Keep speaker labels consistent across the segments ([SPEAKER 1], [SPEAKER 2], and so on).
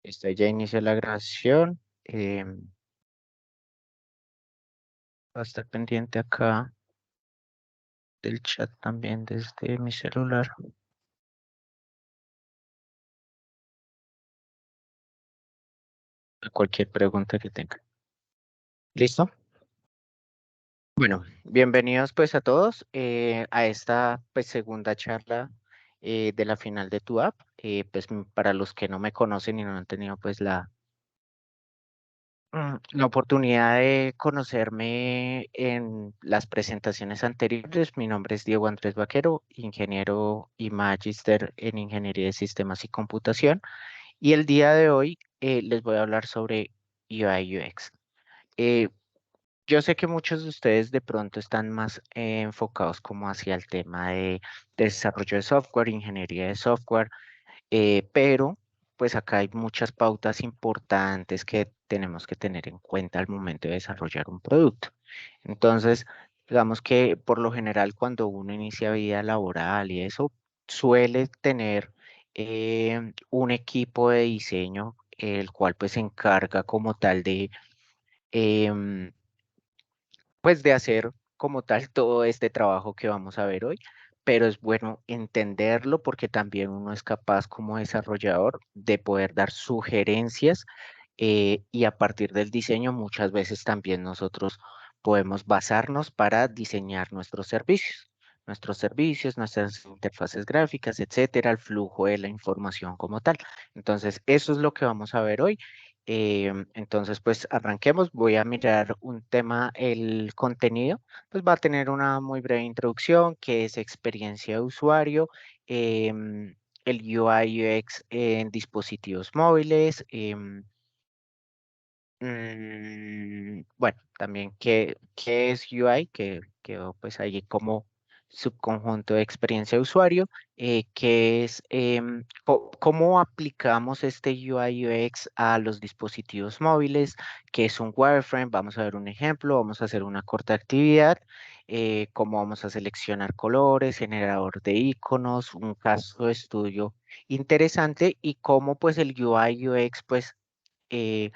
[SPEAKER 1] Ya inició la grabación. Va a estar pendiente acá del chat también desde mi celular. Cualquier pregunta que tenga. ¿Listo? Bueno, bienvenidos pues a todos a esta pues segunda charla de la final de tu app. Para los que no me conocen y no han tenido pues la oportunidad de conocerme en las presentaciones anteriores. Mi nombre es Diego Andrés Vaquero, ingeniero y magíster en Ingeniería de Sistemas y Computación. Y el día de hoy les voy a hablar sobre UI UX. Eh, yo sé que muchos de ustedes de pronto están más enfocados como hacia el tema de desarrollo de software, ingeniería de software, pero pues acá hay muchas pautas importantes que tenemos que tener en cuenta al momento de desarrollar un producto. Entonces, digamos que por lo general cuando uno inicia vida laboral y eso, suele tener un equipo de diseño, el cual pues se encarga como tal de, em, pues de hacer como tal todo este trabajo que vamos a ver hoy, pero es bueno entenderlo porque también uno es capaz como desarrollador de poder dar sugerencias y a partir del diseño muchas veces también nosotros podemos basarnos para diseñar nuestros servicios, nuestras interfaces gráficas, etcétera, el flujo de la información como tal. Entonces, eso es lo que vamos a ver hoy. Entonces, pues arranquemos. Voy a mirar un tema, el contenido, pues va a tener una muy breve introducción, que es experiencia de usuario, el UI UX en dispositivos móviles, bueno, también qué es UI, que quedó pues ahí como subconjunto de experiencia de usuario, qué es, cómo aplicamos este UI UX a los dispositivos móviles, qué es un wireframe, vamos a ver un ejemplo, vamos a hacer una corta actividad, cómo vamos a seleccionar colores, generador de iconos, un caso de estudio interesante y cómo pues el UI UX pues eh,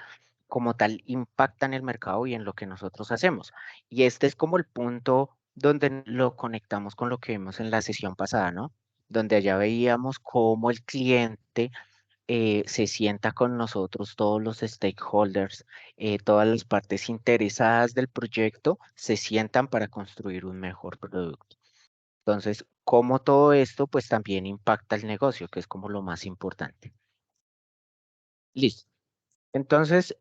[SPEAKER 1] como tal impacta en el mercado y en lo que nosotros hacemos. Y este es como el punto donde lo conectamos con lo que vimos en la sesión pasada, ¿no? Donde allá veíamos cómo el cliente se sienta con nosotros, todos los stakeholders, todas las partes interesadas del proyecto, se sientan para construir un mejor producto. Entonces, cómo todo esto pues también impacta el negocio, que es como lo más importante. Listo. Entonces,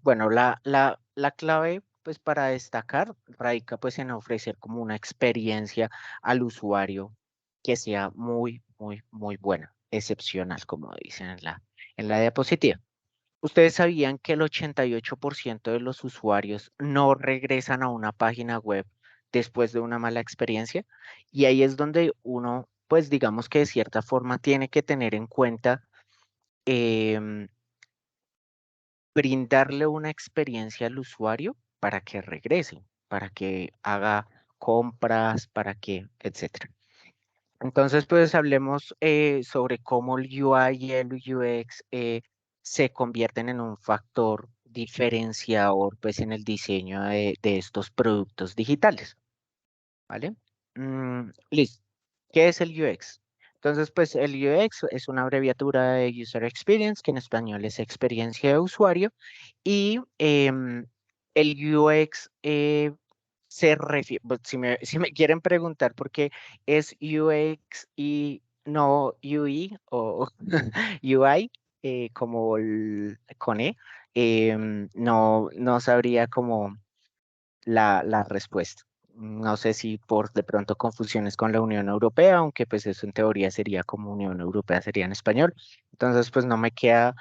[SPEAKER 1] bueno, la clave pues para destacar radica pues en ofrecer como una experiencia al usuario que sea muy, muy, muy buena, excepcional, como dicen en la diapositiva. ¿Ustedes sabían que el 88% de los usuarios no regresan a una página web después de una mala experiencia? Y ahí es donde uno, pues digamos que de cierta forma tiene que tener en cuenta em, brindarle una experiencia al usuario para que regrese, para que haga compras, para que, etcétera. Entonces, pues hablemos sobre cómo el UI y el UX se convierten en un factor diferenciador pues, en el diseño de estos productos digitales. ¿Vale? Listo. ¿Qué es el UX? Entonces, pues el UX es una abreviatura de User Experience, que en español es experiencia de usuario, y el UX se refiere, si me quieren preguntar por qué es UX y no UI o UI, como con E, no sabría como la respuesta. No sé si por de pronto confusiones con la Unión Europea, aunque pues eso en teoría sería como Unión Europea, sería en español. Entonces pues no me queda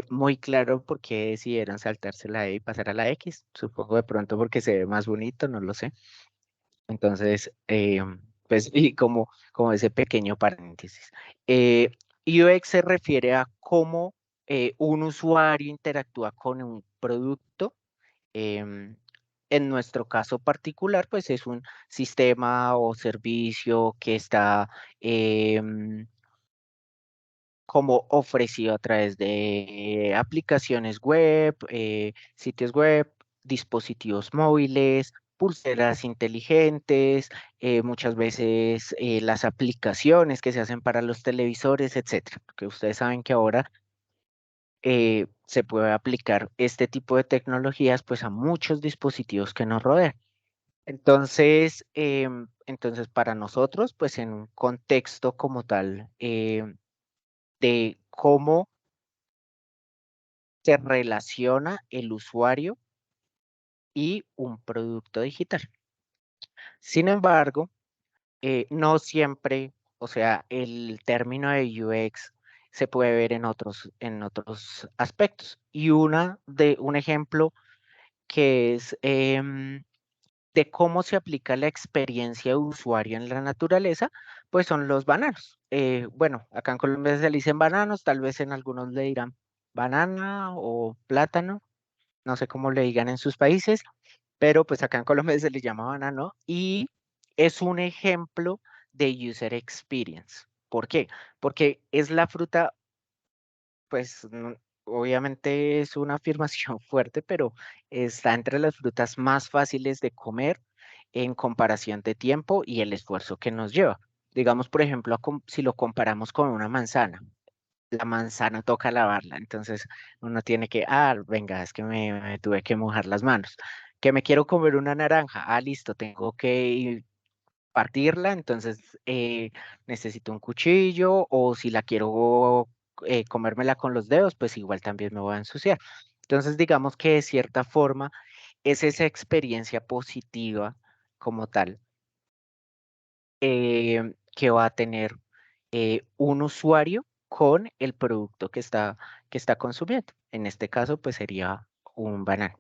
[SPEAKER 1] muy claro por qué decidieron saltarse la E y pasar a la X. Supongo de pronto porque se ve más bonito, no lo sé. Entonces, pues y como ese pequeño paréntesis. Eh, UX se refiere a cómo un usuario interactúa con un producto. Em, en nuestro caso particular, pues es un sistema o servicio que está como ofrecido a través de aplicaciones web, sitios web, dispositivos móviles, pulseras inteligentes, muchas veces las aplicaciones que se hacen para los televisores, etcétera. Porque ustedes saben que ahora se puede aplicar este tipo de tecnologías pues a muchos dispositivos que nos rodean. Entonces para nosotros, pues en un contexto como tal de cómo se relaciona el usuario y un producto digital. Sin embargo, no siempre, o sea, el término de UX se puede ver en otros aspectos. Y un ejemplo que es de cómo se aplica la experiencia de usuario en la naturaleza, pues son los bananos. Bueno, acá en Colombia se le dicen bananos, tal vez en algunos le dirán banana o plátano, no sé cómo le digan en sus países, pero pues acá en Colombia se le llama banano y es un ejemplo de user experience. ¿Por qué? Porque es la fruta, pues obviamente es una afirmación fuerte, pero está entre las frutas más fáciles de comer en comparación de tiempo y el esfuerzo que nos lleva. Digamos, por ejemplo, si lo comparamos con una manzana, la manzana toca lavarla, entonces uno tiene que, venga, es que me tuve que mojar las manos. Que me quiero comer una naranja, listo, tengo que partirla, entonces necesito un cuchillo o si la quiero comérmela con los dedos, pues igual también me voy a ensuciar. Entonces digamos que de cierta forma es esa experiencia positiva como tal que va a tener un usuario con el producto que está consumiendo. En este caso, pues sería un banano.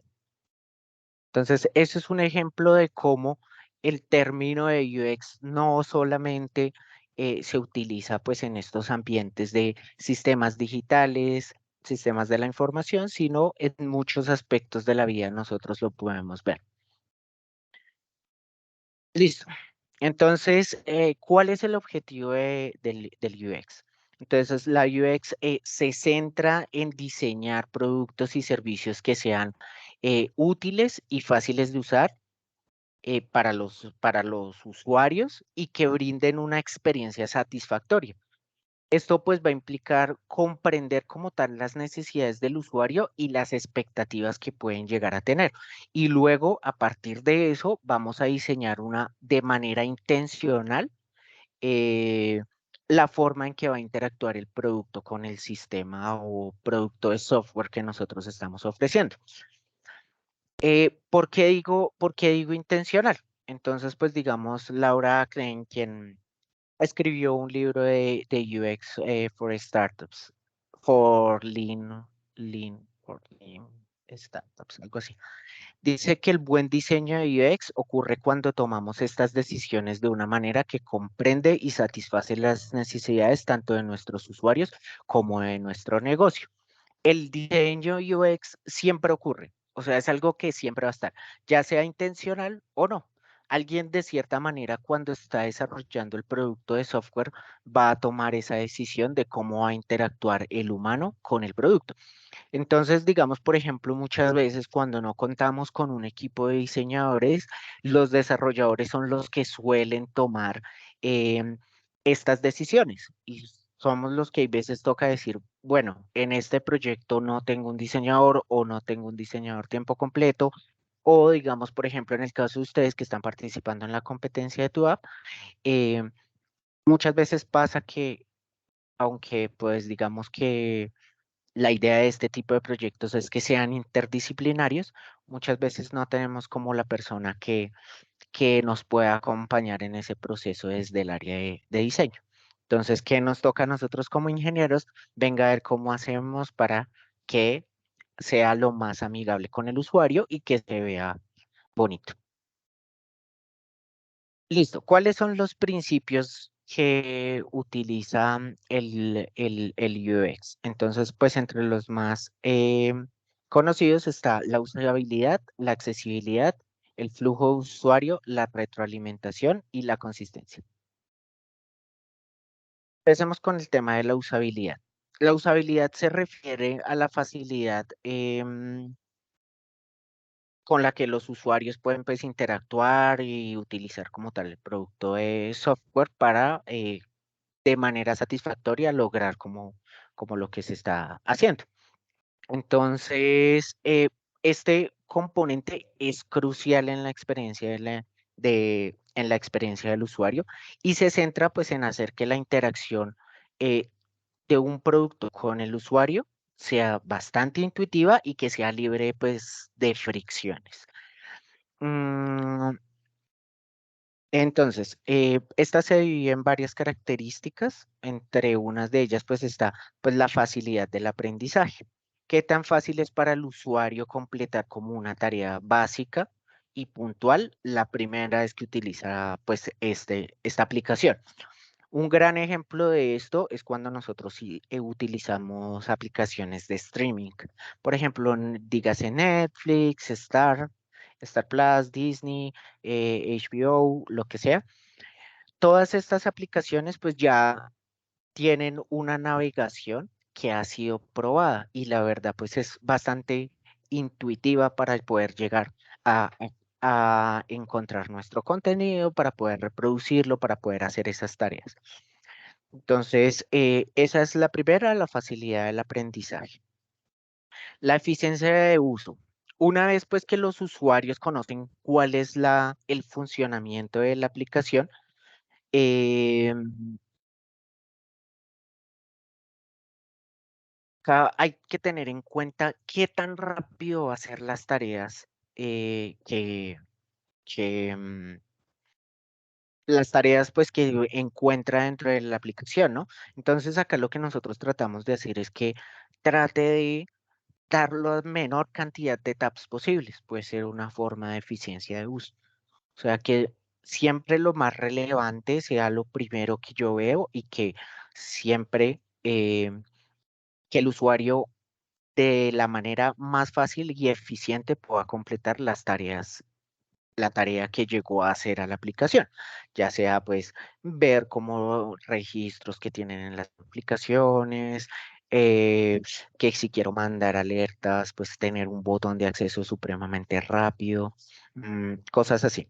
[SPEAKER 1] Entonces, eso es un ejemplo de cómo el término de UX no solamente se utiliza pues en estos ambientes de sistemas digitales, sistemas de la información, sino en muchos aspectos de la vida nosotros lo podemos ver. Listo. Entonces, ¿cuál es el objetivo del UX? Entonces, la UX se centra en diseñar productos y servicios que sean útiles y fáciles de usar para los usuarios y que brinden una experiencia satisfactoria. Esto pues va a implicar comprender como tal las necesidades del usuario y las expectativas que pueden llegar a tener. Y luego, a partir de eso, vamos a diseñar de manera intencional eh, la forma en que va a interactuar el producto con el sistema o producto de software que nosotros estamos ofreciendo. Por qué digo intencional? Entonces, pues digamos, Laura Klein, quien escribió un libro de UX for startups, for lean startups, algo así. Dice que el buen diseño de UX ocurre cuando tomamos estas decisiones de una manera que comprende y satisface las necesidades tanto de nuestros usuarios como de nuestro negocio. El diseño UX siempre ocurre, o sea, es algo que siempre va a estar, ya sea intencional o no. Alguien de cierta manera cuando está desarrollando el producto de software va a tomar esa decisión de cómo va a interactuar el humano con el producto. Entonces, digamos, por ejemplo, muchas veces cuando no contamos con un equipo de diseñadores, los desarrolladores son los que suelen tomar em, estas decisiones y somos los que a veces toca decir, bueno, en este proyecto no tengo un diseñador o no tengo un diseñador tiempo completo. O digamos, por ejemplo, en el caso de ustedes que están participando en la competencia de tu app, muchas veces pasa que, aunque pues digamos que la idea de este tipo de proyectos es que sean interdisciplinarios. Muchas veces no tenemos como la persona que nos pueda acompañar en ese proceso desde el área de diseño. Entonces, ¿qué nos toca a nosotros como ingenieros? Venga a ver cómo hacemos para que sea lo más amigable con el usuario y que se vea bonito. Listo. ¿Cuáles son los principios que utiliza el UX? Entonces, pues entre los más conocidos está la usabilidad, la accesibilidad, el flujo de usuario, la retroalimentación y la consistencia. Empecemos con el tema de la usabilidad. la usabilidad se refiere a la facilidad con la que los usuarios pueden pues interactuar y utilizar como tal el producto de software para de manera satisfactoria lograr como lo que se está haciendo. Entonces, este componente es crucial en la experiencia en la experiencia del usuario y se centra pues en hacer que la interacción eh, de un producto con el usuario sea bastante intuitiva y que sea libre pues de fricciones. Mm, entonces, esta se divide en varias características. Entre unas de ellas, pues está pues la facilidad del aprendizaje. ¿Qué tan fácil es para el usuario completar como una tarea básica y puntual la primera vez que utiliza pues esta aplicación? Un gran ejemplo de esto es cuando nosotros sí, utilizamos aplicaciones de streaming. Por ejemplo, dígase Netflix, Star Plus, Disney, HBO, lo que sea. Todas estas aplicaciones pues ya tienen una navegación que ha sido probada y la verdad pues es bastante intuitiva para poder llegar a, a encontrar nuestro contenido, para poder reproducirlo, para poder hacer esas tareas. Entonces, esa es la primera, la facilidad del aprendizaje. La eficiencia de uso. Una vez pues que los usuarios conocen cuál es el funcionamiento de la aplicación, eh, hay que tener en cuenta qué tan rápido va a ser las tareas que, las tareas pues que encuentra dentro de la aplicación, ¿no? Entonces acá lo que nosotros tratamos de hacer es que trate de dar la menor cantidad de tabs posibles. Puede ser una forma de eficiencia de uso. O sea, que siempre lo más relevante sea lo primero que yo veo y que siempre que el usuario de la manera más fácil y eficiente pueda completar la tarea que llegó a hacer a la aplicación, ya sea pues ver como registros que tienen en las aplicaciones, que si quiero mandar alertas, pues tener un botón de acceso supremamente rápido, cosas así.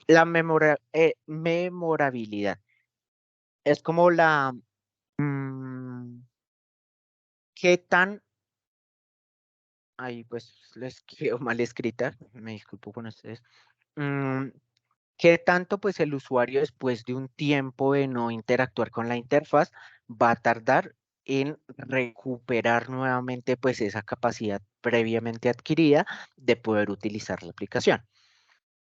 [SPEAKER 1] La memorabilidad es como mm, qué tan, ahí pues les quedó mal escrita, me disculpo con ustedes. Mm, ¿Qué tanto pues el usuario después de un tiempo de no interactuar con la interfaz va a tardar en recuperar nuevamente pues esa capacidad previamente adquirida de poder utilizar la aplicación?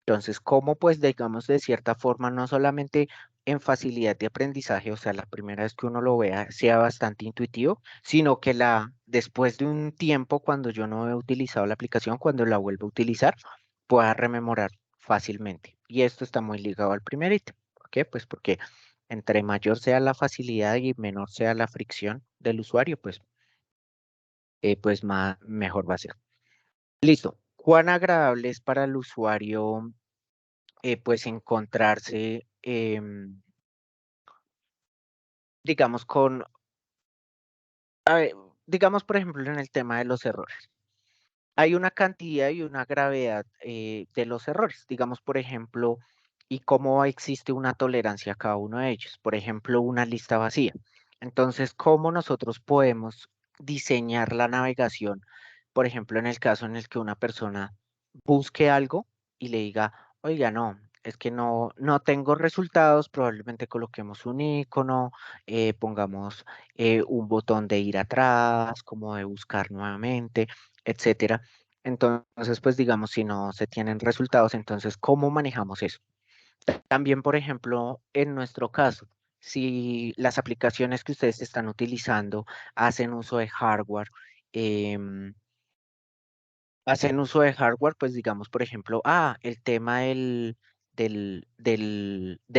[SPEAKER 1] Entonces, ¿cómo pues digamos de cierta forma no solamente en facilidad de aprendizaje, o sea, la primera vez que uno lo vea sea bastante intuitivo, sino que después de un tiempo cuando yo no he utilizado la aplicación, cuando la vuelvo a utilizar, pueda rememorar fácilmente? Y esto está muy ligado al primer ítem. ¿Por qué? Pues porque entre mayor sea la facilidad y menor sea la fricción del usuario, pues mejor va a ser. Listo. ¿Cuán agradable es para el usuario pues encontrarse, digamos, a ver, digamos, por ejemplo, en el tema de los errores? Hay una cantidad y una gravedad de los errores, digamos, por ejemplo, y cómo existe una tolerancia a cada uno de ellos. Por ejemplo, una lista vacía. Entonces, ¿cómo nosotros podemos diseñar la navegación? Por ejemplo, en el caso en el que una persona busque algo y le diga, oiga, no, es que no tengo resultados, probablemente coloquemos un icono, pongamos un botón de ir atrás, como de buscar nuevamente, etcétera. Entonces, pues digamos, si no se tienen resultados, entonces, ¿cómo manejamos eso? También, por ejemplo, en nuestro caso, si las aplicaciones que ustedes están utilizando hacen uso de hardware, em, pues digamos, por ejemplo, el tema de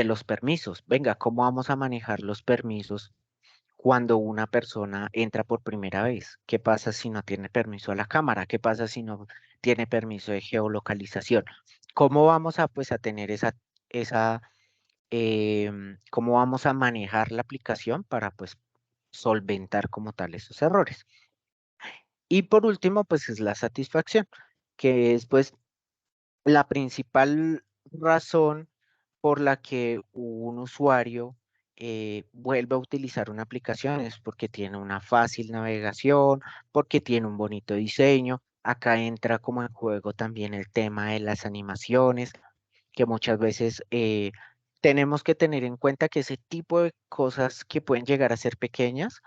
[SPEAKER 1] los permisos. Venga, ¿cómo vamos a manejar los permisos cuando una persona entra por primera vez? ¿Qué pasa si no tiene permiso a la cámara? ¿Qué pasa si no tiene permiso de geolocalización? ¿Cómo vamos a, pues, a tener cómo vamos a manejar la aplicación para, pues, solventar como tal esos errores. Y por último, pues es la satisfacción, que es pues la principal razón por la que un usuario vuelve a utilizar una aplicación es porque tiene una fácil navegación, porque tiene un bonito diseño. Acá entra como en juego también el tema de las animaciones, que muchas veces tenemos que tener en cuenta que ese tipo de cosas que pueden llegar a ser pequeñas,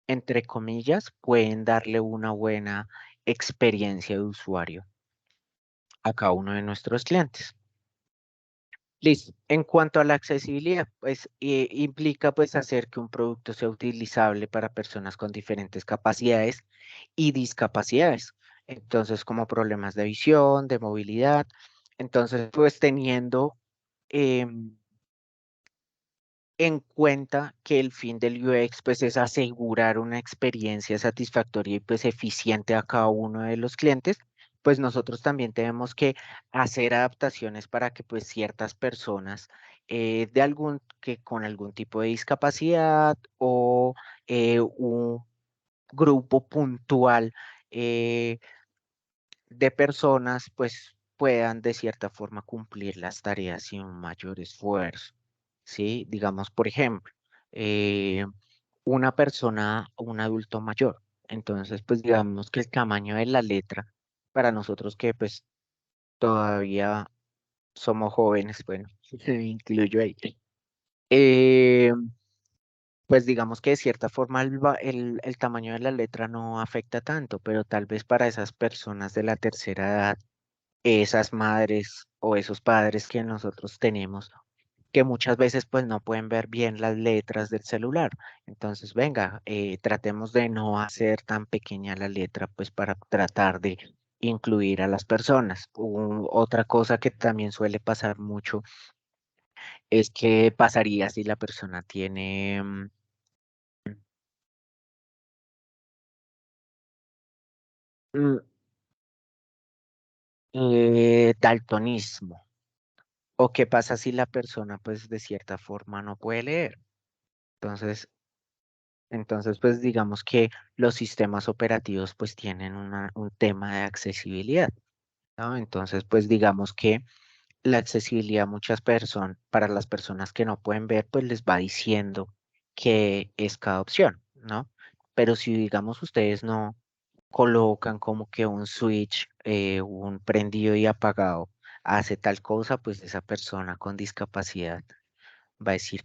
[SPEAKER 1] entre comillas, pueden darle una buena experiencia de usuario a cada uno de nuestros clientes. Listo. En cuanto a la accesibilidad, pues implica pues hacer que un producto sea utilizable para personas con diferentes capacidades y discapacidades. Entonces, como problemas de visión, de movilidad. Entonces, pues teniendo em, en cuenta que el fin del UX pues es asegurar una experiencia satisfactoria y pues eficiente a cada uno de los clientes, pues nosotros también tenemos que hacer adaptaciones para que pues ciertas personas de algún que con algún tipo de discapacidad o un grupo puntual eh, de personas pues puedan de cierta forma cumplir las tareas sin un mayor esfuerzo. ¿Sí? Digamos, por ejemplo, eh, una persona, un adulto mayor. Entonces, pues digamos que el tamaño de la letra, para nosotros que pues todavía somos jóvenes, bueno, me incluyo ahí. eh, pues digamos que de cierta forma el tamaño de la letra no afecta tanto, pero tal vez para esas personas de la tercera edad, esas madres o esos padres que nosotros tenemos, que muchas veces pues no pueden ver bien las letras del celular. Entonces, venga, tratemos de no hacer tan pequeña la letra pues para tratar de incluir a las personas. Otra cosa que también suele pasar mucho es que pasaría si la persona tiene mm, daltonismo. ¿O qué pasa si la persona pues de cierta forma no puede leer? Entonces, pues digamos que los sistemas operativos pues tienen un tema de accesibilidad, ¿no? Entonces, pues digamos que la accesibilidad muchas personas, para las personas que no pueden ver, pues les va diciendo qué es cada opción, ¿no? Pero si digamos ustedes no colocan como que un switch, un prendido y apagado hace tal cosa, pues esa persona con discapacidad va a decir,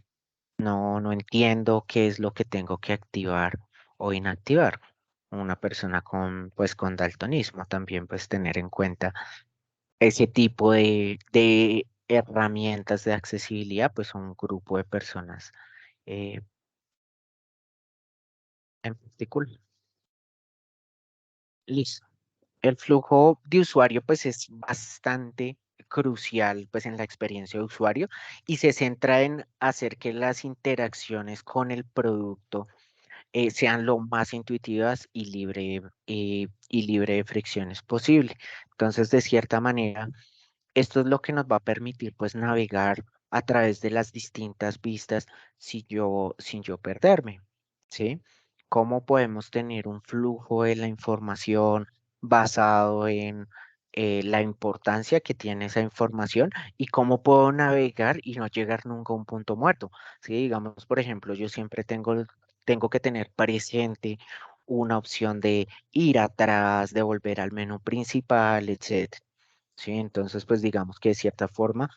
[SPEAKER 1] no, no entiendo qué es lo que tengo que activar o inactivar. Una persona con, pues, con daltonismo también, pues, tener en cuenta ese tipo de herramientas de accesibilidad, pues, un grupo de personas eh, en particular. Listo. El flujo de usuario, pues, es bastante crucial, pues, en la experiencia de usuario y se centra en hacer que las interacciones con el producto sean lo más intuitivas y libre de fricciones posible. Entonces, de cierta manera, esto es lo que nos va a permitir pues navegar a través de las distintas vistas sin yo perderme, ¿sí? ¿Cómo podemos tener un flujo de la información basado en la importancia que tiene esa información y cómo puedo navegar y no llegar nunca a un punto muerto? Sí, digamos, por ejemplo, yo siempre tengo que tener presente una opción de ir atrás, de volver al menú principal, etcétera. Sí, entonces, pues digamos que de cierta forma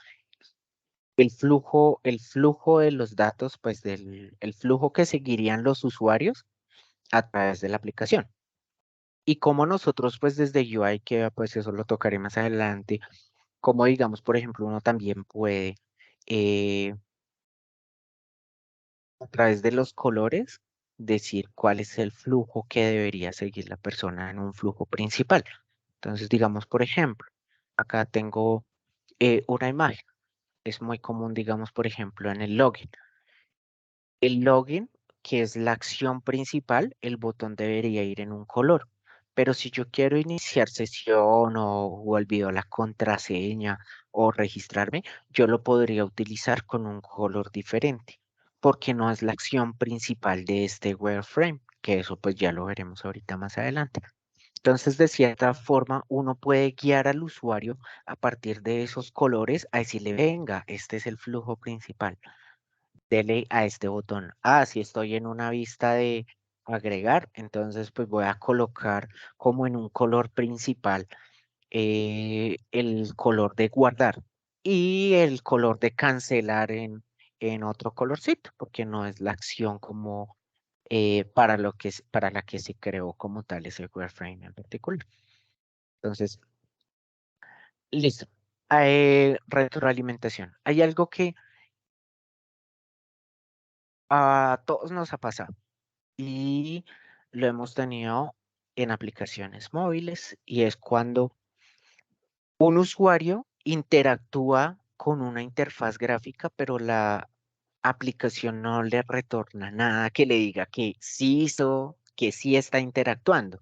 [SPEAKER 1] el flujo de los datos, pues el flujo que seguirían los usuarios a través de la aplicación. Y como nosotros, pues desde UI, que pues eso lo tocaré más adelante, como digamos, por ejemplo, uno también puede eh, a través de los colores decir cuál es el flujo que debería seguir la persona en un flujo principal. Entonces, digamos, por ejemplo, acá tengo una imagen. Es muy común, digamos, por ejemplo, en el login. El login, que es la acción principal, el botón debería ir en un color. Pero si yo quiero iniciar sesión o olvido la contraseña o registrarme, yo lo podría utilizar con un color diferente. porque no es la acción principal de este wireframe, que eso pues ya lo veremos ahorita más adelante. Entonces, de cierta forma, uno puede guiar al usuario a partir de esos colores a decirle, venga, este es el flujo principal, dele a este botón. Ah, si estoy en una vista de agregar, entonces pues voy a colocar como en un color principal el color de guardar y el color de cancelar en otro colorcito, porque no es la acción como para lo que para la que se creó como tal ese wireframe en particular. Entonces, listo. Retroalimentación. Hay algo que a todos nos ha pasado y lo hemos tenido en aplicaciones móviles y es cuando un usuario interactúa con una interfaz gráfica, pero la aplicación no le retorna nada que le diga que sí hizo, que sí está interactuando,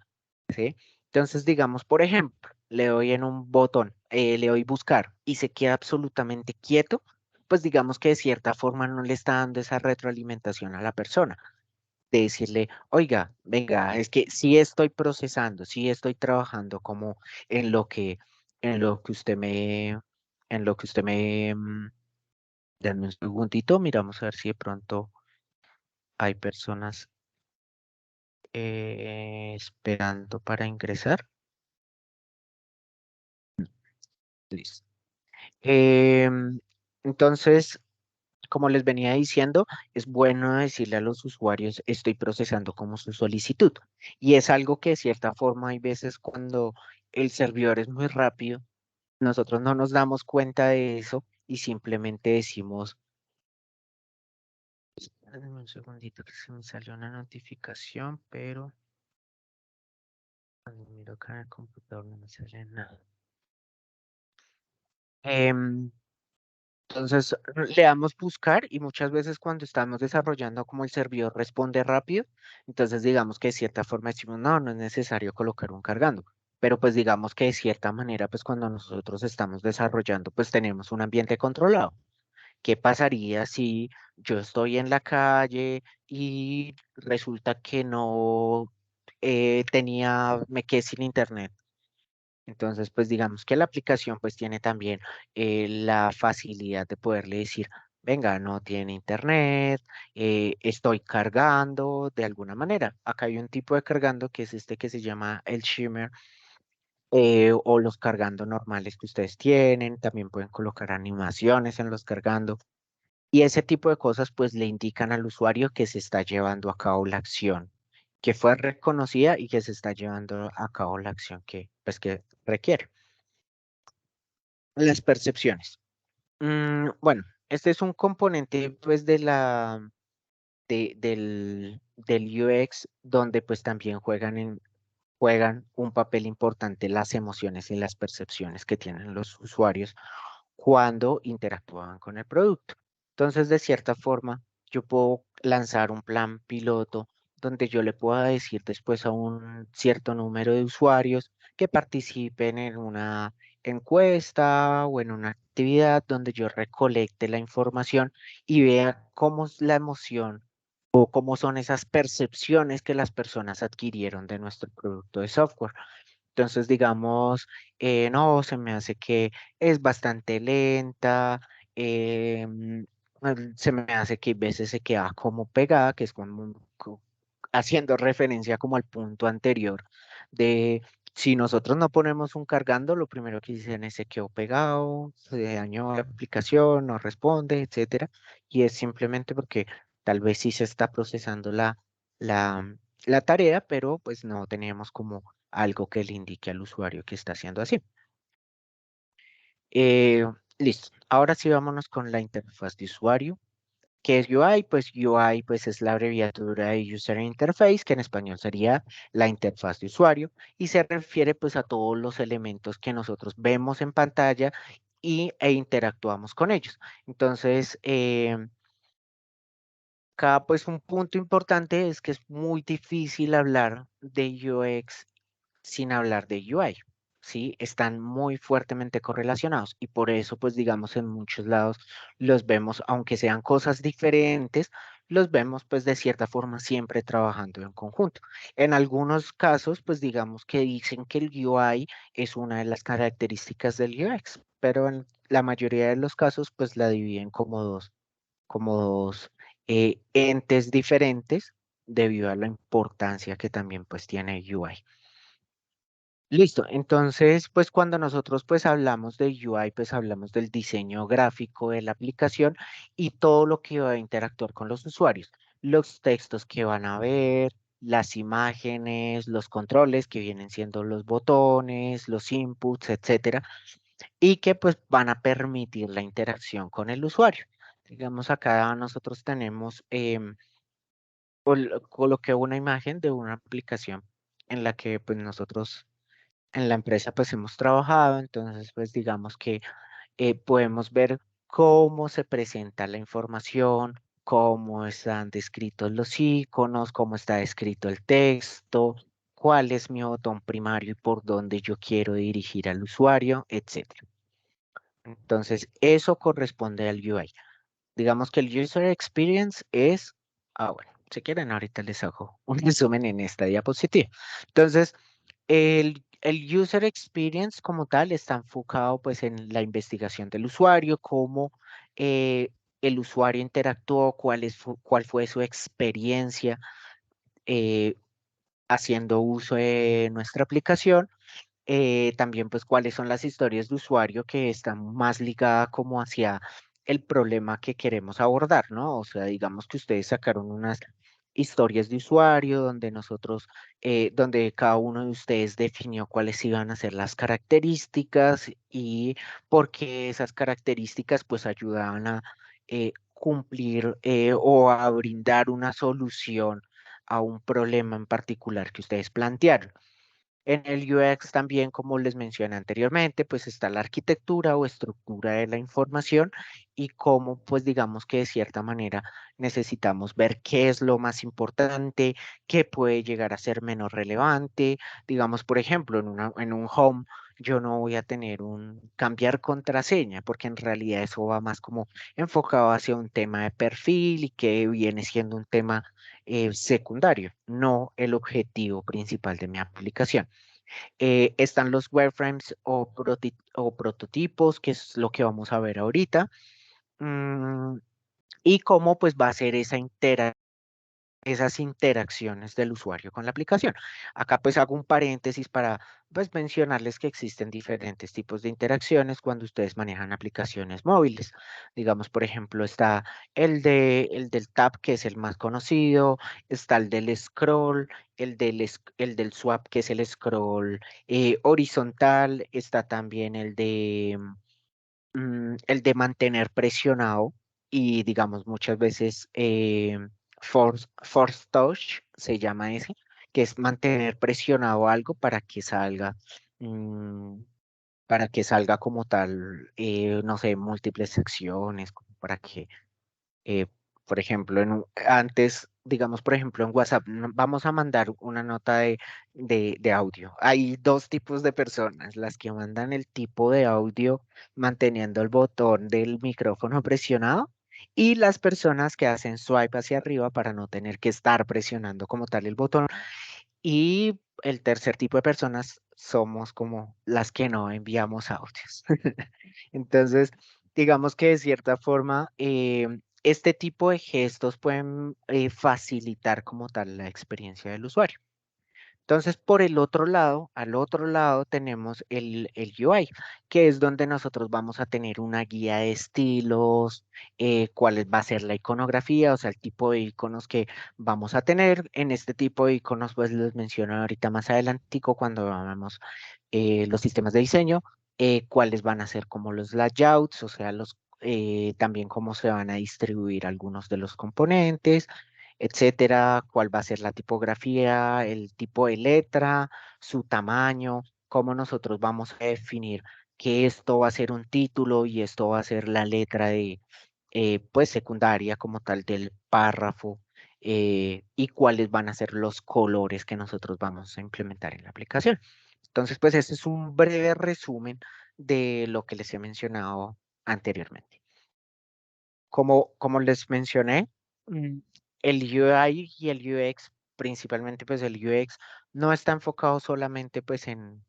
[SPEAKER 1] ¿sí? Entonces, digamos, por ejemplo, le doy en un botón, le doy buscar y se queda absolutamente quieto, pues digamos que de cierta forma no le está dando esa retroalimentación a la persona de decirle, oiga, venga, es que sí estoy procesando, sí estoy trabajando como en lo que, en lo que usted me, en lo que usted me, denme un segundito, miramos a ver si de pronto hay personas esperando para ingresar. Listo. Entonces, como les venía diciendo, es bueno decirle a los usuarios, estoy procesando como su solicitud. Y es algo que de cierta forma hay veces cuando el servidor es muy rápido, nosotros no nos damos cuenta de eso y simplemente decimos, espérenme un segundito que se me salió una notificación, pero cuando miro acá en el computador no me sale nada. Em, Entonces, le damos buscar y muchas veces cuando estamos desarrollando como el servidor responde rápido, entonces digamos que de cierta forma decimos, no, no es necesario colocar un cargando, pero pues digamos que de cierta manera, pues cuando nosotros estamos desarrollando, pues tenemos un ambiente controlado. ¿Qué pasaría si yo estoy en la calle y resulta que no me quedé sin internet? Entonces, pues digamos que la aplicación pues tiene también la facilidad de poderle decir, venga, no tiene internet, estoy cargando de alguna manera. Acá hay un tipo de cargando que es este que se llama el shimmer o los cargando normales que ustedes tienen. También pueden colocar animaciones en los cargando. Y ese tipo de cosas pues le indican al usuario que se está llevando a cabo la acción, que fue reconocida y que se está llevando a cabo la acción que pues que requiere. Las percepciones. Bueno, este es un componente pues del UX donde pues también juegan un papel importante las emociones y las percepciones que tienen los usuarios cuando interactúan con el producto. Entonces, de cierta forma, yo puedo lanzar un plan piloto donde yo le pueda decir después a un cierto número de usuarios que participen en una encuesta o en una actividad donde yo recolecte la información y vea cómo es la emoción o cómo son esas percepciones que las personas adquirieron de nuestro producto de software. Entonces, digamos, no, se me hace que es bastante lenta, se me hace que a veces se queda como pegada, que es como haciendo referencia como al punto anterior de si nosotros no ponemos un cargando, lo primero que dicen es se quedó pegado, se dañó la aplicación, no responde, etcétera, y es simplemente porque tal vez sí se está procesando la, la tarea, pero pues no teníamos como algo que le indique al usuario que está haciendo así. Eh, Listo. Ahora sí vámonos con la interfaz de usuario. ¿Qué es UI? Pues UI pues es la abreviatura de User Interface, que en español sería la interfaz de usuario, y se refiere pues a todos los elementos que nosotros vemos en pantalla e interactuamos con ellos. Entonces, acá pues un punto importante es que es muy difícil hablar de UX sin hablar de UI. ¿sí? Están muy fuertemente correlacionados y por eso, pues digamos, en muchos lados los vemos, aunque sean cosas diferentes, los vemos pues de cierta forma siempre trabajando en conjunto. En algunos casos, pues digamos que dicen que el UI es una de las características del UX, pero en la mayoría de los casos, pues la dividen como dos entes diferentes debido a la importancia que también pues tiene UI. Listo, entonces pues cuando nosotros pues hablamos de UI, pues hablamos del diseño gráfico de la aplicación y todo lo que va a interactuar con los usuarios, los textos que van a ver, las imágenes, los controles que vienen siendo los botones, los inputs, etcétera, y que pues van a permitir la interacción con el usuario. Digamos, acá nosotros tenemos, coloqué una imagen de una aplicación en la que pues nosotros en la empresa pues hemos trabajado, entonces pues digamos que podemos ver cómo se presenta la información, cómo están descritos los iconos, cómo está descrito el texto, cuál es mi botón primario y por dónde yo quiero dirigir al usuario, etcétera. Entonces, eso corresponde al UI. Digamos que el User Experience es, bueno, si quieren ahorita les hago un resumen en esta diapositiva. Entonces, el User Experience como tal está enfocado pues en la investigación del usuario, cómo eh, el usuario interactuó, cuál fue su experiencia eh, haciendo uso de nuestra aplicación, también pues cuáles son las historias de usuario que están más ligadas como hacia el problema que queremos abordar, ¿no? O sea, digamos que ustedes sacaron unas historias de usuario donde donde cada uno de ustedes definió cuáles iban a ser las características y por qué esas características pues ayudaban a cumplir o a brindar una solución a un problema en particular que ustedes plantearon. En el UX también, como les mencioné anteriormente, pues está la arquitectura o estructura de la información y cómo, pues digamos que de cierta manera necesitamos ver qué es lo más importante, qué puede llegar a ser menos relevante. Digamos, por ejemplo, en un home yo no voy a tener un cambiar contraseña, porque en realidad eso va más como enfocado hacia un tema de perfil y que viene siendo un tema secundario, no el objetivo principal de mi aplicación. Están los wireframes o prototipos, que es lo que vamos a ver ahorita, mm, y cómo pues va a ser esas interacciones del usuario con la aplicación. Acá pues hago un paréntesis para pues mencionarles que existen diferentes tipos de interacciones cuando ustedes manejan aplicaciones móviles. Digamos, por ejemplo, está el del tap, que es el más conocido, está el del scroll, el del swap, que es el scroll horizontal, está también el de mantener presionado y digamos muchas veces force touch se llama ese, que es mantener presionado algo mm, para que salga como tal, no sé, múltiples secciones, como para que eh, por ejemplo, antes, digamos, por ejemplo, en WhatsApp, vamos a mandar una nota de audio. Hay dos tipos de personas, las que mandan el tipo de audio manteniendo el botón del micrófono presionado y las personas que hacen swipe hacia arriba para no tener que estar presionando como tal el botón. Y el tercer tipo de personas somos como las que no enviamos audios. Entonces, digamos que de cierta forma, este tipo de gestos pueden facilitar como tal la experiencia del usuario. Entonces, por el otro lado, al otro lado tenemos el UI, que es donde nosotros vamos a tener una guía de estilos, va a ser la iconografía, o sea, el tipo de iconos que vamos a tener. En este tipo de iconos, pues les menciono ahorita más adelantico cuando veamos los sistemas de diseño, cuáles van a ser como los layouts, o sea, también cómo se van a distribuir algunos de los componentes, etcétera, cuál va a ser la tipografía, el tipo de letra, su tamaño, cómo nosotros vamos a definir que esto va a ser un título y esto va a ser la letra pues secundaria como tal del párrafo, y cuáles van a ser los colores que nosotros vamos a implementar en la aplicación. Entonces, pues ese es un breve resumen de lo que les he mencionado anteriormente. Como les mencioné, mm, el UI y el UX, principalmente pues el UX, no está enfocado solamente pues en,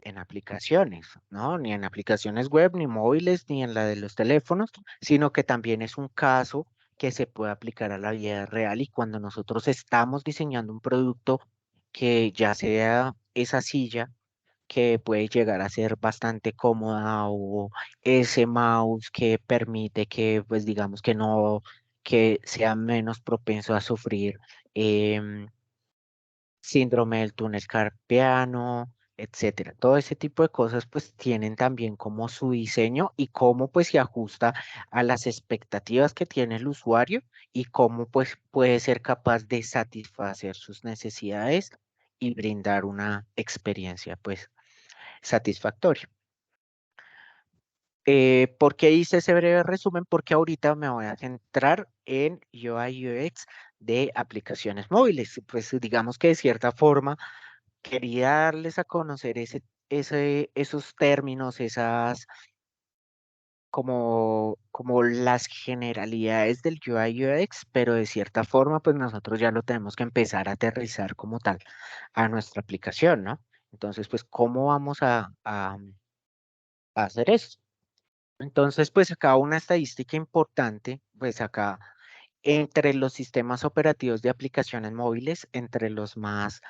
[SPEAKER 1] en aplicaciones, ¿no? Ni en aplicaciones web, ni móviles, ni en la de los teléfonos, sino que también es un caso que se puede aplicar a la vida real y cuando nosotros estamos diseñando un producto que ya sea esa silla que puede llegar a ser bastante cómoda o ese mouse que permite que, pues digamos que no, que sea menos propenso a sufrir em, síndrome del túnel carpiano, etcétera. Todo ese tipo de cosas pues tienen también como su diseño y cómo pues se ajusta a las expectativas que tiene el usuario y cómo pues puede ser capaz de satisfacer sus necesidades y brindar una experiencia pues satisfactoria. ¿Por qué hice ese breve resumen? Porque ahorita me voy a centrar en UI UX de aplicaciones móviles. Pues digamos que de cierta forma quería darles a conocer esos términos, esas como las generalidades del UI UX, pero de cierta forma pues nosotros ya lo tenemos que empezar a aterrizar como tal a nuestra aplicación, ¿no? Entonces, pues, ¿cómo vamos a hacer eso? Entonces, pues acá una estadística importante, pues acá entre los sistemas operativos de aplicaciones móviles, entre los más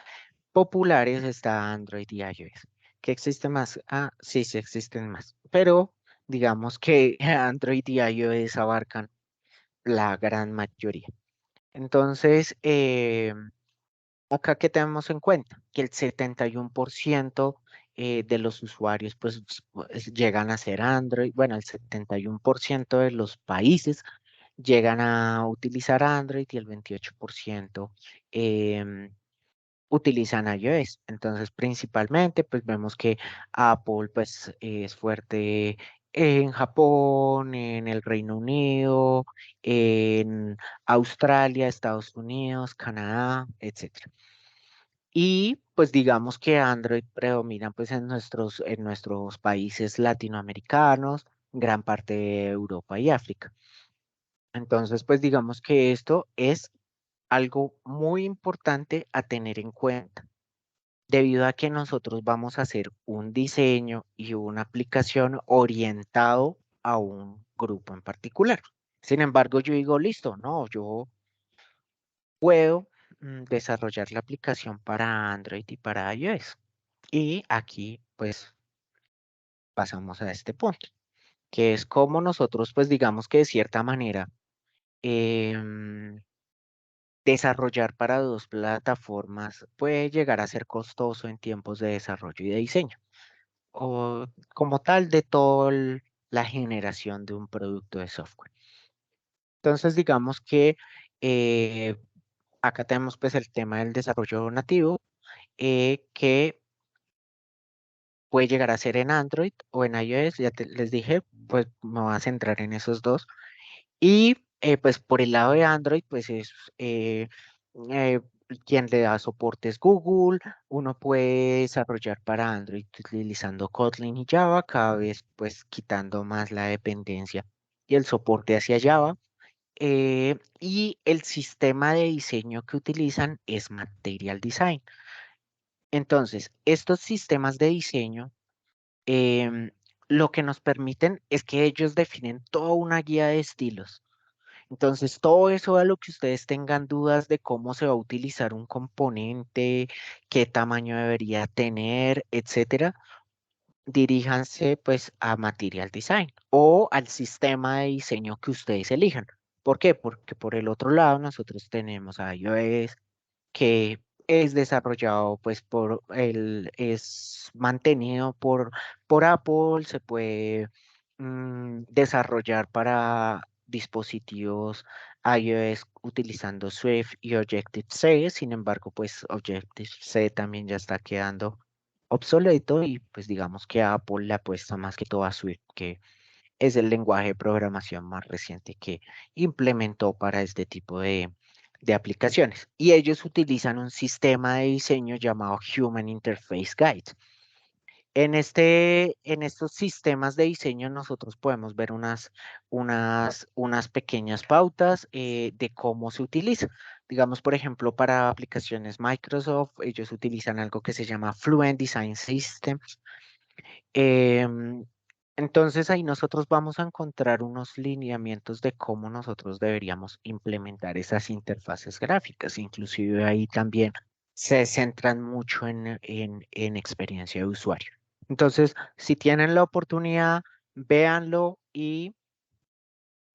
[SPEAKER 1] populares está Android y iOS. ¿Qué existe más? Ah, sí, sí existen más, pero digamos que Android y iOS abarcan la gran mayoría. Entonces, acá que tenemos en cuenta que el 71% de los usuarios llegan a ser Android, bueno, el 71% de los países llegan a utilizar Android y el 28% em, utilizan iOS. Entonces, principalmente, pues vemos que Apple pues es fuerte en Japón, en el Reino Unido, en Australia, Estados Unidos, Canadá, etcétera. Y pues digamos que Android predomina pues en nuestros países latinoamericanos, gran parte de Europa y África. Entonces, pues digamos que esto es algo muy importante a tener en cuenta, debido a que nosotros vamos a hacer un diseño y una aplicación orientado a un grupo en particular. Sin embargo, yo digo, listo, no, yo puedo desarrollar la aplicación para Android y para iOS. Y aquí, pues, pasamos a este punto, que es como nosotros, pues, digamos que de cierta manera, em, desarrollar para dos plataformas puede llegar a ser costoso en tiempos de desarrollo y de diseño, o como tal de toda la generación de un producto de software. Entonces, digamos que eh, acá tenemos pues el tema del desarrollo nativo, que puede llegar a ser en Android o en iOS, ya les dije, pues me voy a centrar en esos dos. Y pues por el lado de Android, pues es eh, quien le da soporte es Google. Uno puede desarrollar para Android utilizando Kotlin y Java, cada vez pues quitando más la dependencia y el soporte hacia Java. Y el sistema de diseño que utilizan es Material Design. Entonces, estos sistemas de diseño em, lo que nos permiten es que ellos definen toda una guía de estilos. Entonces, todo eso a lo que ustedes tengan dudas de cómo se va a utilizar un componente, qué tamaño debería tener, etcétera, diríjanse pues a Material Design o al sistema de diseño que ustedes elijan. ¿Por qué? Porque por el otro lado nosotros tenemos a iOS, que es desarrollado pues es mantenido por Apple, se puede desarrollar para dispositivos iOS utilizando Swift y Objective-C. Sin embargo, pues Objective-C también ya está quedando obsoleto y pues digamos que Apple le apuesta más que todo a Swift, que es el lenguaje de programación más reciente que implementó para este tipo de aplicaciones. Y ellos utilizan un sistema de diseño llamado Human Interface Guide. En estos sistemas de diseño nosotros podemos ver unas pequeñas pautas de cómo se utiliza. Digamos, por ejemplo, para aplicaciones Microsoft, ellos utilizan algo que se llama Fluent Design System. Em, entonces ahí nosotros vamos a encontrar unos lineamientos de cómo nosotros deberíamos implementar esas interfaces gráficas. Inclusive ahí también se centran mucho en experiencia de usuario. Entonces, si tienen la oportunidad, véanlo y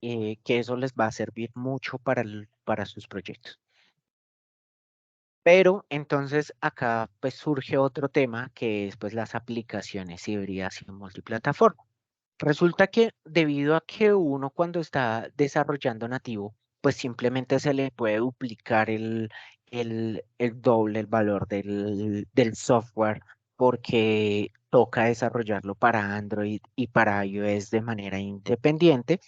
[SPEAKER 1] que eso les va a servir mucho para sus proyectos. Pero entonces acá pues surge otro tema que es pues las aplicaciones híbridas y multiplataforma. Resulta que debido a que uno cuando está desarrollando nativo, pues simplemente se le puede duplicar el doble el valor del software porque toca desarrollarlo para Android y para iOS de manera independiente.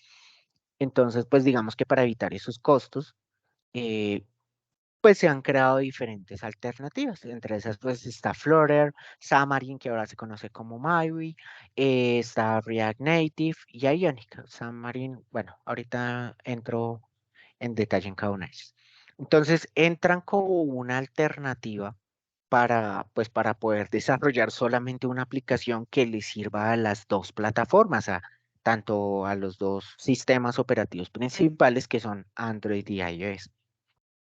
[SPEAKER 1] Entonces, pues digamos que para evitar esos costos, eh, pues se han creado diferentes alternativas. Entre esas, pues está Flutter, Xamarin, que ahora se conoce como Maui, está React Native y Ionic. Xamarin, bueno, ahorita entro en detalle en cada una de ellas. Entonces, entran como una alternativa pues, para poder desarrollar solamente una aplicación que le sirva a las dos plataformas, tanto a los dos sistemas operativos principales que son Android y iOS.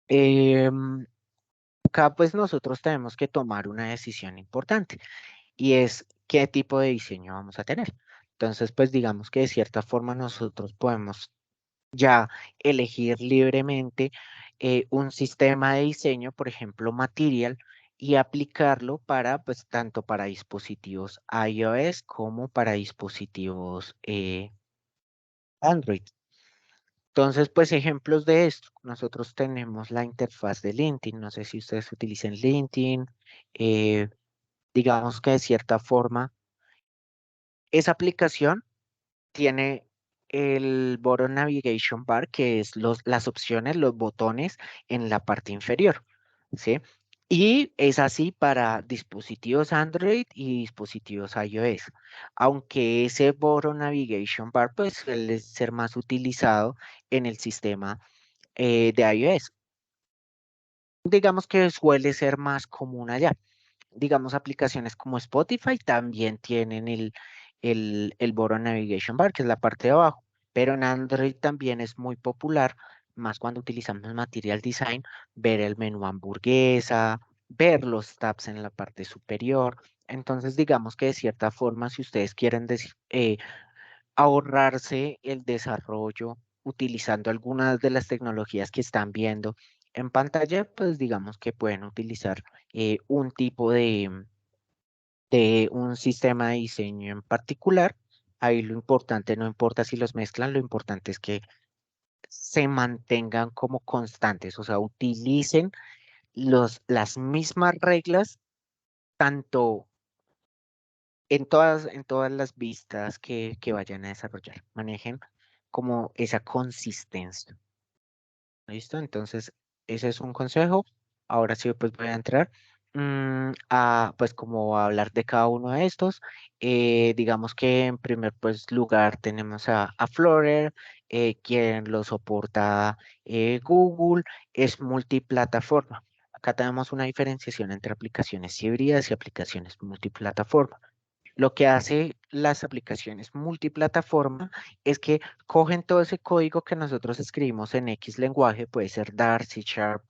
[SPEAKER 1] Em, Acá pues nosotros tenemos que tomar una decisión importante y es qué tipo de diseño vamos a tener. Entonces pues digamos que de cierta forma nosotros podemos ya elegir libremente un sistema de diseño, por ejemplo Material, y aplicarlo para pues tanto para dispositivos iOS como para dispositivos Android. Entonces, pues ejemplos de esto, nosotros tenemos la interfaz de LinkedIn, no sé si ustedes utilizan LinkedIn, eh, digamos que de cierta forma, esa aplicación tiene el botón navigation bar, que es las opciones, los botones en la parte inferior, ¿sí? Y es así para dispositivos Android y dispositivos iOS, aunque ese botón navigation bar pues suele ser más utilizado en el sistema de iOS. Digamos que suele ser más común allá. Digamos, aplicaciones como Spotify también tienen el botón Navigation Bar, que es la parte de abajo, pero en Android también es muy popular, más cuando utilizamos Material Design, ver el menú hamburguesa, ver los tabs en la parte superior. Entonces, digamos que de cierta forma, si ustedes quieren ahorrarse el desarrollo utilizando algunas de las tecnologías que están viendo en pantalla, pues digamos que pueden utilizar un tipo de un sistema de diseño en particular. Ahí lo importante, no importa si los mezclan, lo importante es que se mantengan como constantes, o sea, utilicen las mismas reglas tanto en todas las vistas que vayan a desarrollar. Manejen como esa consistencia. ¿Listo? Entonces, ese es un consejo. Ahora sí, pues voy a entrar pues como a hablar de cada uno de estos. Digamos que en primer pues lugar tenemos a Flutter, quien lo soporta Google, es multiplataforma. Acá tenemos una diferenciación entre aplicaciones híbridas y aplicaciones multiplataforma. Lo que hace las aplicaciones multiplataforma es que cogen todo ese código que nosotros escribimos en X lenguaje, puede ser Dart, C Sharp,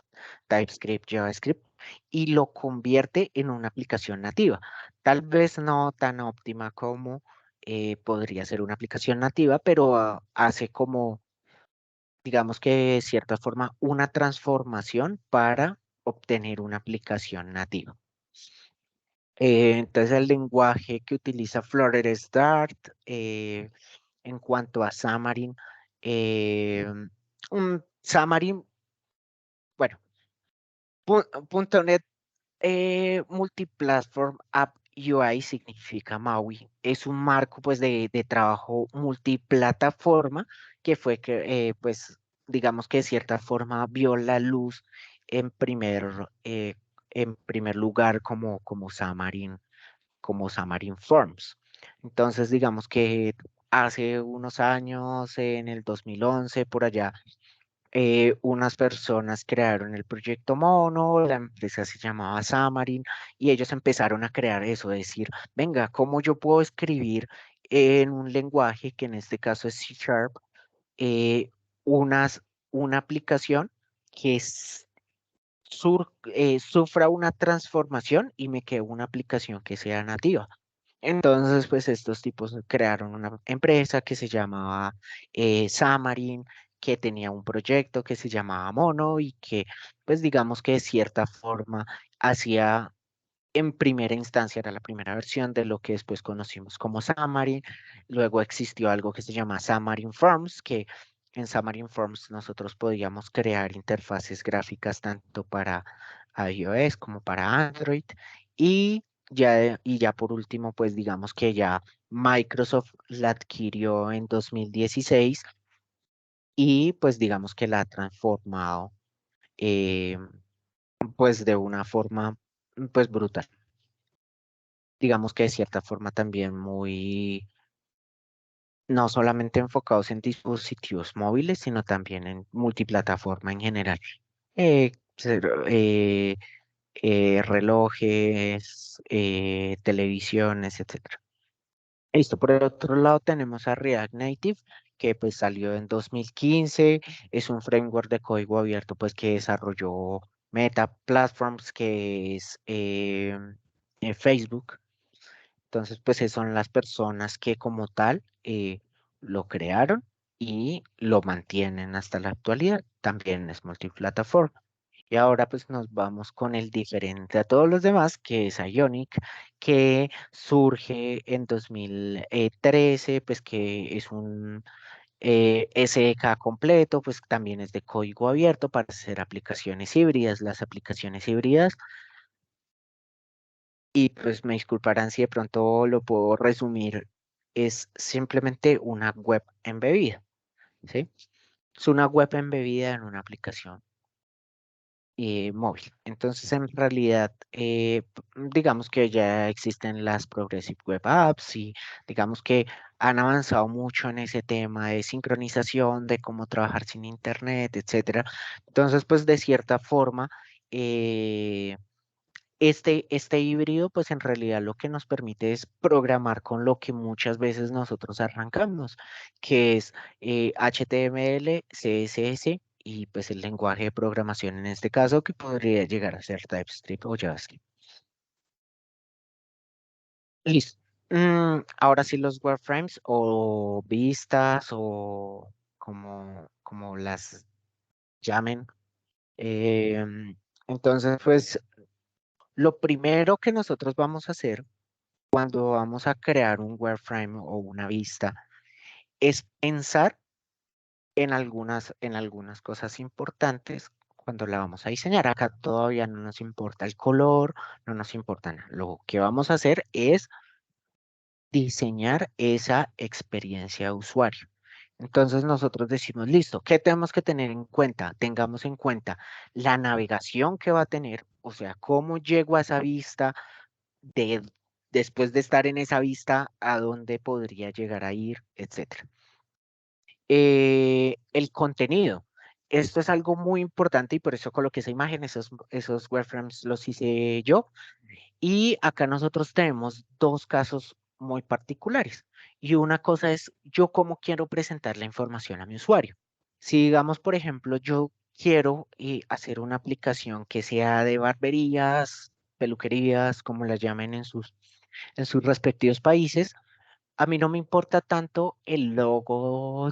[SPEAKER 1] TypeScript, JavaScript, y lo convierte en una aplicación nativa. Tal vez no tan óptima como podría ser una aplicación nativa, pero hace como, digamos que de cierta forma, una transformación para obtener una aplicación nativa. Entonces el lenguaje que utiliza Flutter es Dart. En cuanto a Xamarin, eh, un Xamarin, bueno, .NET Multiplatform App UI significa MAUI. Es un marco pues de trabajo multiplataforma que fue que, pues digamos que de cierta forma vio la luz en primer, eh, en primer lugar como Xamarin Forms. Entonces, digamos que hace unos años, en el 2011, por allá, unas personas crearon el proyecto Mono, la empresa se llamaba Xamarin, y ellos empezaron a crear eso, decir, venga, ¿cómo yo puedo escribir en un lenguaje que en este caso es C Sharp, eh, unas, una aplicación que sufra una transformación y me quede una aplicación que sea nativa? Entonces, pues estos tipos crearon una empresa que se llamaba Xamarin, que tenía un proyecto que se llamaba Mono y que, pues digamos que de cierta forma hacía, en primera instancia, era la primera versión de lo que después conocimos como Xamarin. Luego existió algo que se llama Xamarin Forms, que en Xamarin Forms nosotros podíamos crear interfaces gráficas tanto para iOS como para Android. Y ya por último, pues digamos que ya Microsoft la adquirió en 2016 y pues digamos que la ha transformado, eh, pues de una forma pues brutal. Digamos que de cierta forma también muy, no solamente enfocados en dispositivos móviles, sino también en multiplataforma en general. Relojes, televisiones, etcétera. Listo, por el otro lado tenemos a React Native, que pues salió en 2015, es un framework de código abierto pues que desarrolló Meta Platforms, que es Facebook. Entonces, pues son las personas que como tal lo crearon y lo mantienen hasta la actualidad. También es multiplataforma. Y ahora pues nos vamos con el diferente a todos los demás, que es Ionic, que surge en 2013, pues que es un SDK completo, pues también es de código abierto para hacer aplicaciones híbridas. Las aplicaciones híbridas, y pues me disculparán si de pronto lo puedo resumir, es simplemente una web embebida, ¿sí? Es una web embebida en una aplicación móvil. Entonces, en realidad, digamos que ya existen las Progressive Web Apps y digamos que han avanzado mucho en ese tema de sincronización, de cómo trabajar sin internet, etcétera. Entonces, pues de cierta forma, eh, este híbrido, pues en realidad lo que nos permite es programar con lo que muchas veces nosotros arrancamos, que es HTML, CSS y pues el lenguaje de programación en este caso, que podría llegar a ser TypeScript o JavaScript. Listo. Ahora sí los wireframes o vistas o como las llamen. em, entonces, pues lo primero que nosotros vamos a hacer cuando vamos a crear un wireframe o una vista es pensar en algunas cosas importantes cuando la vamos a diseñar. Acá todavía no nos importa el color, no nos importa nada. Lo que vamos a hacer es diseñar esa experiencia de usuario. Entonces nosotros decimos, listo, ¿qué tenemos que tener en cuenta? Tengamos en cuenta la navegación que va a tener, o sea, cómo llego a esa vista, de después de estar en esa vista, a dónde podría llegar a ir, etcétera. El contenido. Esto es algo muy importante y por eso coloqué esa imagen, esos wireframes los hice yo. Y acá nosotros tenemos dos casos muy particulares. Y una cosa es yo cómo quiero presentar la información a mi usuario. Si digamos, por ejemplo, yo quiero hacer una aplicación que sea de barberías, peluquerías, como las llamen en sus respectivos países, a mí no me importa tanto el logo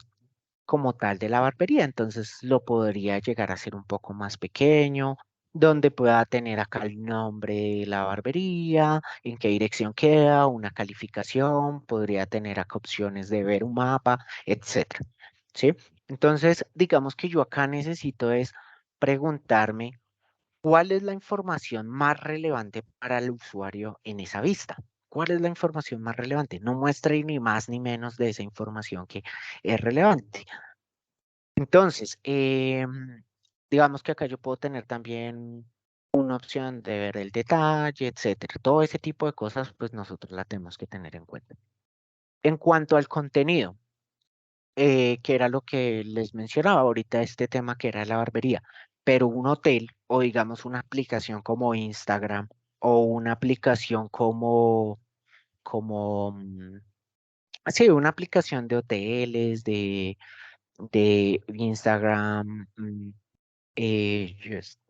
[SPEAKER 1] como tal de la barbería, entonces lo podría llegar a ser un poco más pequeño, donde pueda tener acá el nombre de la barbería, en qué dirección queda, una calificación, podría tener acá opciones de ver un mapa, etcétera. ¿Sí? Entonces, digamos que yo acá necesito es preguntarme cuál es la información más relevante para el usuario en esa vista. ¿Cuál es la información más relevante? No muestre ni más ni menos de esa información que es relevante. Entonces, digamos que acá yo puedo tener también una opción de ver el detalle, etcétera. Todo ese tipo de cosas, pues nosotros la tenemos que tener en cuenta. En cuanto al contenido, que era lo que les mencionaba ahorita, este tema que era la barbería, pero un hotel o digamos una aplicación como Instagram o una aplicación como, sí, una aplicación de hoteles, de Instagram,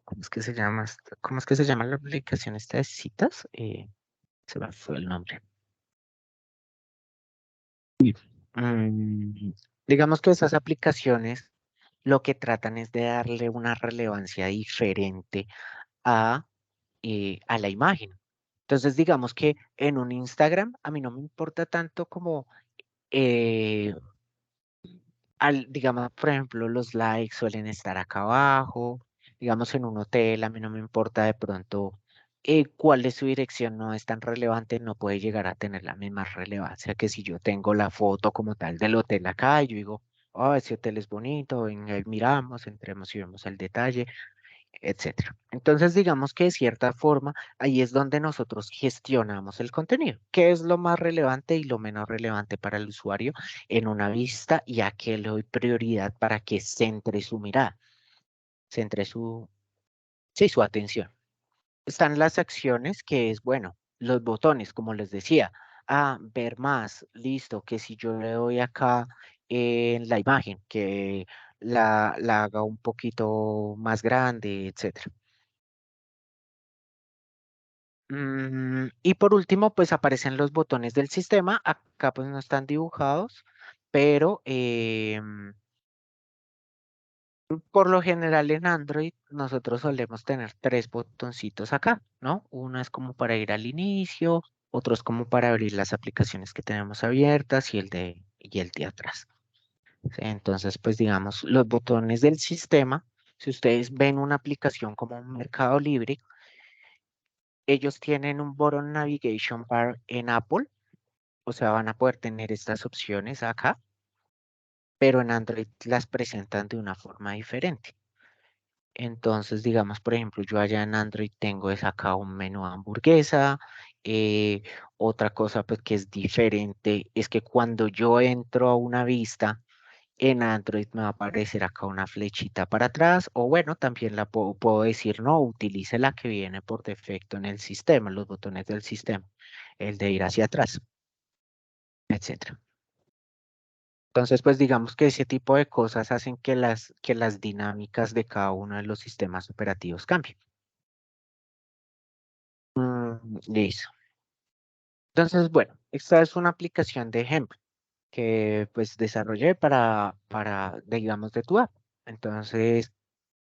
[SPEAKER 1] ¿cómo es que se llama? ¿Cómo es que se llama la aplicación esta de citas? Se me fue el nombre. Mm, digamos que esas aplicaciones lo que tratan es de darle una relevancia diferente a, a la imagen. Entonces, digamos que en un Instagram a mí no me importa tanto como, eh, digamos, por ejemplo, los likes suelen estar acá abajo. Digamos, en un hotel a mí no me importa de pronto cuál es su dirección, no es tan relevante, no puede llegar a tener la misma relevancia que si yo tengo la foto como tal del hotel acá y yo digo, oh, ese hotel es bonito, venga, y miramos, entremos y vemos el detalle, etcétera. Entonces, digamos que de cierta forma, ahí es donde nosotros gestionamos el contenido, qué es lo más relevante y lo menos relevante para el usuario en una vista y a qué le doy prioridad para que centre su mirada, centre su, sí, su atención. Están las acciones que es, bueno, los botones, como les decía, ver más, listo, que si yo le doy acá en la imagen, que la haga un poquito más grande, etcétera. Y por último, pues aparecen los botones del sistema. Acá pues no están dibujados, pero por lo general en Android nosotros solemos tener tres botoncitos acá, ¿no? Uno es como para ir al inicio, otro es como para abrir las aplicaciones que tenemos abiertas y el de atrás. ¿Sí? Entonces, pues digamos, los botones del sistema, si ustedes ven una aplicación como un Mercado Libre, ellos tienen un botón Navigation Bar en Apple. O sea, van a poder tener estas opciones acá, pero en Android las presentan de una forma diferente. Entonces, digamos, por ejemplo, yo allá en Android tengo es acá un menú hamburguesa. eh, Otra cosa pues que es diferente es que cuando yo entro a una vista, en Android me va a aparecer acá una flechita para atrás, o bueno, también puedo decir, no, utilice la que viene por defecto en el sistema, los botones del sistema, el de ir hacia atrás, etcétera. Entonces, pues digamos que ese tipo de cosas hacen que las dinámicas de cada uno de los sistemas operativos cambien. Listo. Entonces, bueno, esta es una aplicación de ejemplo que pues desarrollé digamos, de tu app. Entonces,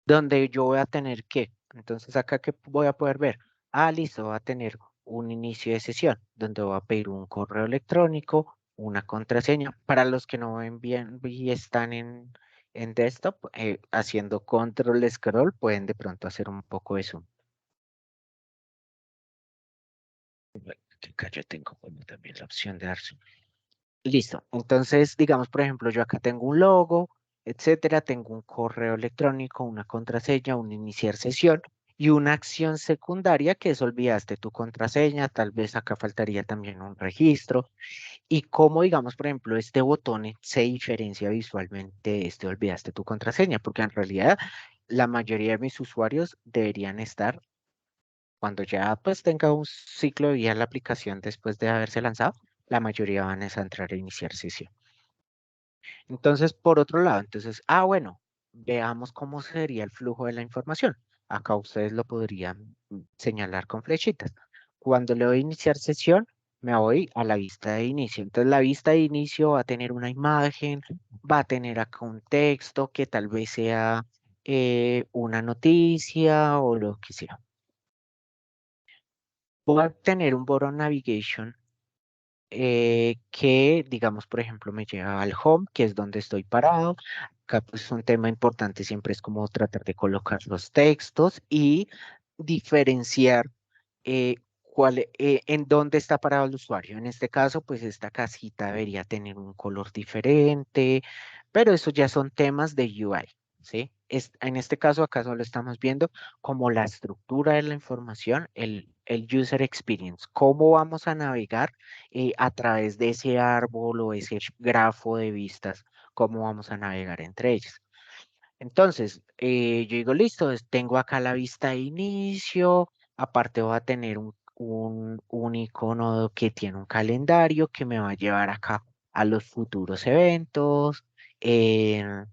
[SPEAKER 1] donde yo voy a tener entonces acá que voy a poder ver, listo, voy a tener un inicio de sesión donde voy a pedir un correo electrónico, una contraseña. Para los que no ven bien y están en desktop, haciendo control scroll, pueden de pronto hacer un poco de zoom. Bueno, acá yo tengo bueno, también la opción de dar zoom. Listo. Entonces, digamos, por ejemplo, yo acá tengo un logo, etcétera, tengo un correo electrónico, una contraseña, un iniciar sesión y una acción secundaria que es olvidaste tu contraseña, tal vez acá faltaría también un registro y cómo, digamos, por ejemplo, este botón se diferencia visualmente de este olvidaste tu contraseña, porque en realidad la mayoría de mis usuarios deberían estar, cuando ya pues tenga un ciclo de vida en la aplicación después de haberse lanzado, la mayoría van a entrar a iniciar sesión. Entonces, por otro lado, bueno, veamos cómo sería el flujo de la información. Acá ustedes lo podrían señalar con flechitas. Cuando le doy a iniciar sesión, me voy a la vista de inicio. Entonces, la vista de inicio va a tener una imagen, va a tener acá un texto que tal vez sea una noticia o lo que sea. Voy a tener un botón navigation que, digamos, por ejemplo, me lleva al home, que es donde estoy parado. Acá, pues, un tema importante siempre es como tratar de colocar los textos y diferenciar en dónde está parado el usuario. En este caso, pues esta casita debería tener un color diferente, pero eso ya son temas de UI, ¿sí? En este caso, acá solo estamos viendo como la estructura de la información, el user experience, cómo vamos a navegar a través de ese árbol o ese grafo de vistas, cómo vamos a navegar entre ellas. Entonces, yo digo, listo, tengo acá la vista de inicio, aparte voy a tener un icono que tiene un calendario que me va a llevar acá a los futuros eventos. eh,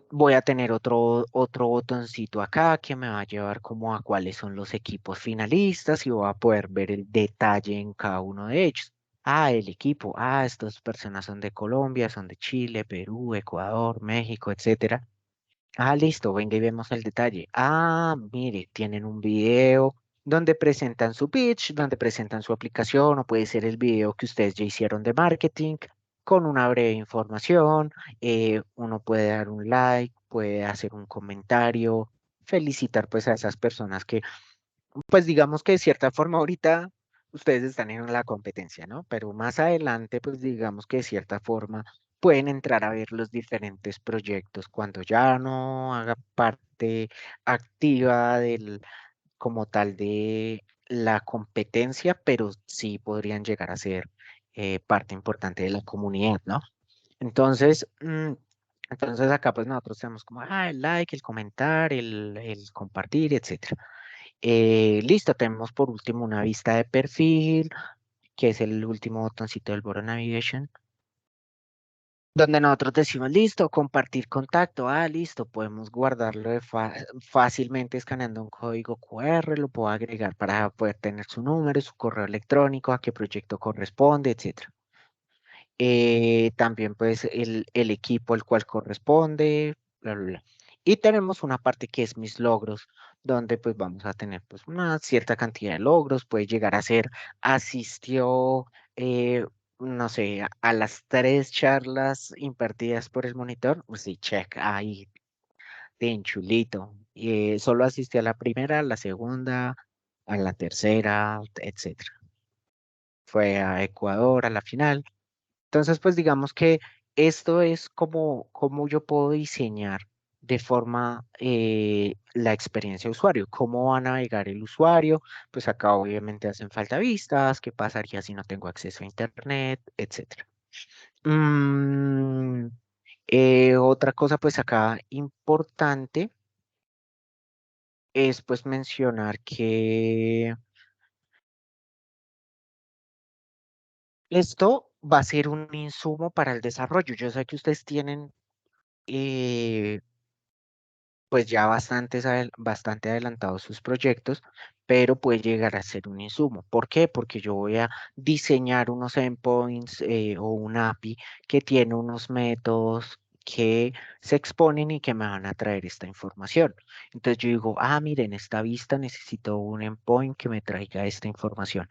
[SPEAKER 1] Voy a tener otro botoncito acá que me va a llevar como a cuáles son los equipos finalistas y voy a poder ver el detalle en cada uno de ellos. Ah, el equipo. Ah, estas personas son de Colombia, son de Chile, Perú, Ecuador, México, etcétera. Ah, listo, venga y vemos el detalle. Ah, mire, tienen un video donde presentan su pitch, donde presentan su aplicación, o puede ser el video que ustedes ya hicieron de marketing, con una breve información. Uno puede dar un like, puede hacer un comentario, felicitar pues a esas personas que pues digamos que de cierta forma ahorita ustedes están en la competencia, ¿no? Pero más adelante, pues digamos que de cierta forma pueden entrar a ver los diferentes proyectos cuando ya no haga parte activa del, como tal de la competencia, pero sí podrían llegar a ser parte importante de la comunidad, ¿no? Entonces, entonces acá pues nosotros tenemos como el like, el comentar, el compartir, etcétera. Listo, tenemos por último una vista de perfil, que es el último botoncito del Boro Navigation, donde nosotros decimos, listo, compartir contacto. Ah, listo, podemos guardarlo fácilmente escaneando un código QR, lo puedo agregar para poder tener su número, su correo electrónico, a qué proyecto corresponde, etcétera. También pues el equipo al cual corresponde, bla, bla, bla. Y tenemos una parte que es mis logros, donde pues vamos a tener pues una cierta cantidad de logros, puede llegar a ser, asistió, no sé, a las 3 charlas impartidas por el monitor, pues sí, check, ahí, bien chulito. Solo asistió a la primera, a la segunda, a la tercera, etcétera. Fue a Ecuador a la final. Entonces, pues digamos que esto es como yo puedo diseñar de forma la experiencia de usuario, cómo va a navegar el usuario, pues acá obviamente hacen falta vistas, qué pasaría si no tengo acceso a internet, etcétera. Mm, Otra cosa pues acá importante es pues mencionar que esto va a ser un insumo para el desarrollo. Yo sé que ustedes tienen eh, pues ya bastante adelantados sus proyectos, pero puede llegar a ser un insumo. ¿Por qué? Porque yo voy a diseñar unos endpoints o un API que tiene unos métodos que se exponen y que me van a traer esta información. Entonces yo digo, mire, en esta vista necesito un endpoint que me traiga esta información.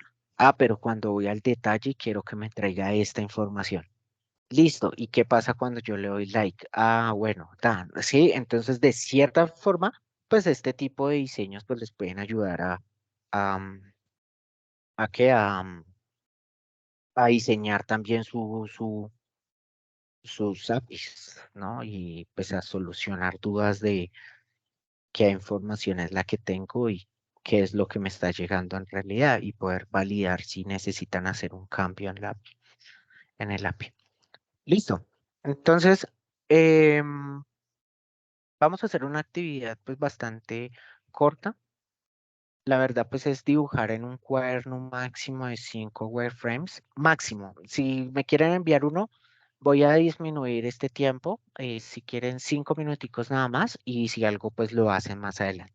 [SPEAKER 1] Pero cuando voy al detalle quiero que me traiga esta información. Listo. ¿Y qué pasa cuando yo le doy like? Bueno, tan, sí. Entonces, de cierta forma, pues este tipo de diseños pues les pueden ayudar a, a que a diseñar también sus APIs, ¿no? Y pues a solucionar dudas de qué información es la que tengo y qué es lo que me está llegando en realidad y poder validar si necesitan hacer un cambio en en el API. Listo. Entonces, em, vamos a hacer una actividad pues bastante corta. La verdad pues es dibujar en un cuaderno un máximo de 5 wireframes. Máximo. Si me quieren enviar uno, voy a disminuir este tiempo. Si quieren 5 minuticos nada más y si algo pues lo hacen más adelante.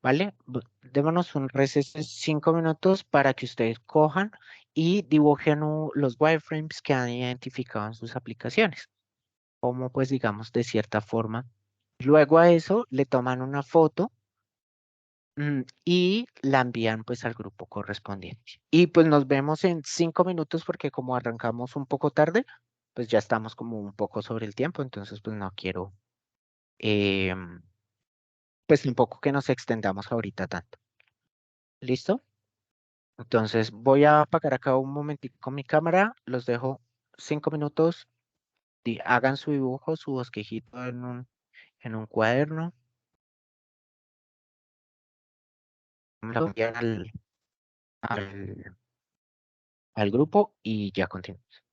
[SPEAKER 1] ¿Vale? Démonos un receso de 5 minutos para que ustedes cojan y dibujen los wireframes que han identificado en sus aplicaciones. Como pues digamos de cierta forma. Luego a eso le toman una foto y la envían pues al grupo correspondiente. Y pues nos vemos en 5 minutos porque como arrancamos un poco tarde, pues ya estamos como un poco sobre el tiempo, entonces pues no quiero em, pues un poco que nos extendamos ahorita tanto. ¿Listo? Entonces voy a apagar acá un momentico mi cámara, los dejo 5 minutos. hagan su dibujo, su bosquejito en un cuaderno, lo envían al, al grupo y ya continuamos.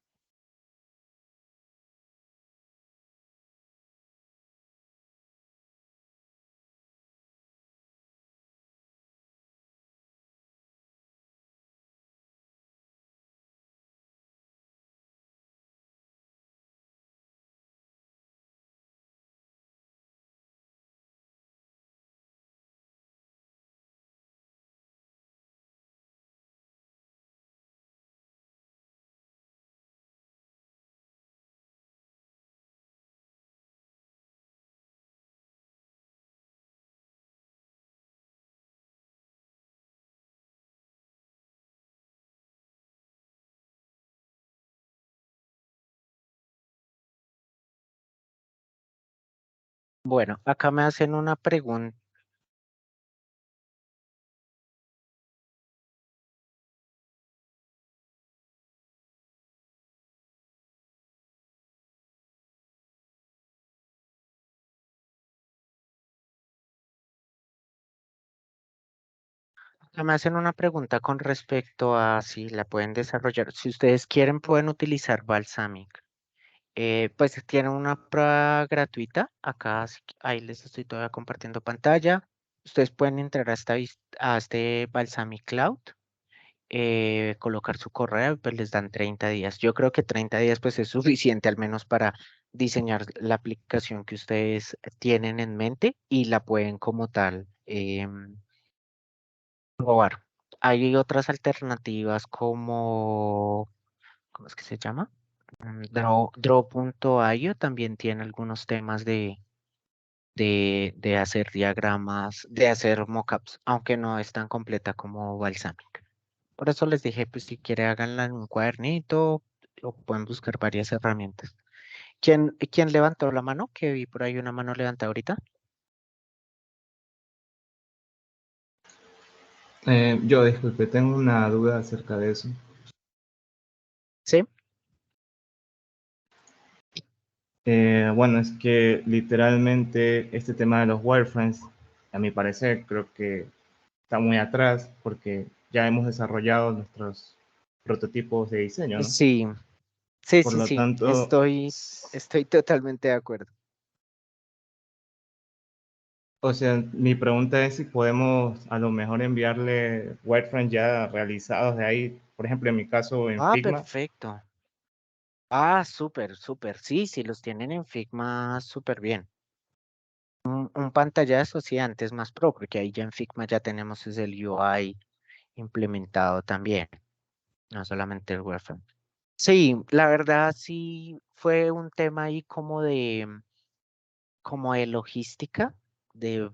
[SPEAKER 1] Bueno, acá me hacen una pregunta. Me hacen una pregunta con respecto a si la pueden desarrollar. Si ustedes quieren, pueden utilizar Balsamic. Pues tienen una prueba gratuita. Acá, ahí les estoy todavía compartiendo pantalla. Ustedes pueden entrar a, a este Balsamic Cloud, colocar su correo, pues les dan 30 días. Yo creo que 30 días pues es suficiente al menos para diseñar la aplicación que ustedes tienen en mente y la pueden como tal. Probar. Hay otras alternativas como, ¿cómo es que se llama? Draw.io también tiene algunos temas de hacer diagramas, de hacer mockups, aunque no es tan completa como Balsamic. Por eso les dije, pues si quiere háganla en un cuadernito o pueden buscar varias herramientas. ¿Quién levantó la mano? Que vi por ahí una mano levantada ahorita.
[SPEAKER 2] Yo, disculpe, tengo una duda acerca de eso.
[SPEAKER 1] Sí.
[SPEAKER 2] Bueno, es que literalmente este tema de los wireframes, a mi parecer, creo que está muy atrás porque ya hemos desarrollado nuestros prototipos de diseño, ¿no?
[SPEAKER 1] Sí, sí,
[SPEAKER 2] Por
[SPEAKER 1] sí,
[SPEAKER 2] lo
[SPEAKER 1] sí.
[SPEAKER 2] tanto,
[SPEAKER 1] Estoy totalmente de acuerdo.
[SPEAKER 2] o sea, mi pregunta es si podemos a lo mejor enviarle wireframes ya realizados de ahí, por ejemplo, en mi caso en
[SPEAKER 1] Ah,
[SPEAKER 2] Figma.
[SPEAKER 1] perfecto. Ah, súper, súper. Sí, sí, los tienen en Figma súper bien. Un pantallazo, sí, antes más pro, porque ahí ya en Figma ya tenemos es el UI implementado también, no solamente el wireframe. Sí, la verdad sí fue un tema ahí como de logística,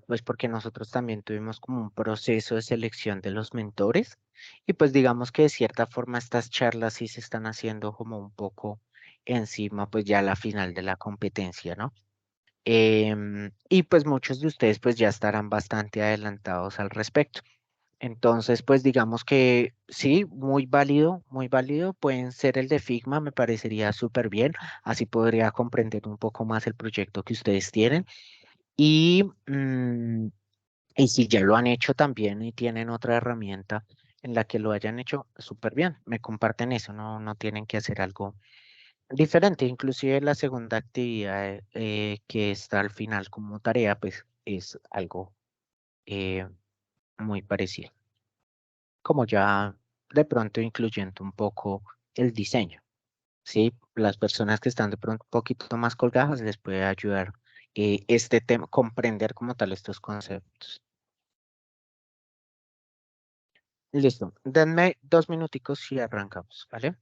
[SPEAKER 1] pues porque nosotros también tuvimos como un proceso de selección de los mentores y pues digamos que de cierta forma estas charlas sí se están haciendo como un poco encima pues ya a la final de la competencia, ¿no? Y pues muchos de ustedes pues ya estarán bastante adelantados al respecto. Entonces, pues digamos que sí, muy válido. Pueden ser el de Figma, me parecería súper bien. Así podría comprender un poco más el proyecto que ustedes tienen. Y, y si ya lo han hecho también y tienen otra herramienta en la que lo hayan hecho, súper bien. Me comparten eso, no, no tienen que hacer algo diferente. Inclusive la segunda actividad que está al final como tarea, pues es algo eh, muy parecido. Como ya de pronto incluyendo un poco el diseño. Sí, las personas que están de pronto un poquito más colgadas les puede ayudar este tema, comprender como tal estos conceptos. Listo, denme 2 minuticos y arrancamos, ¿vale?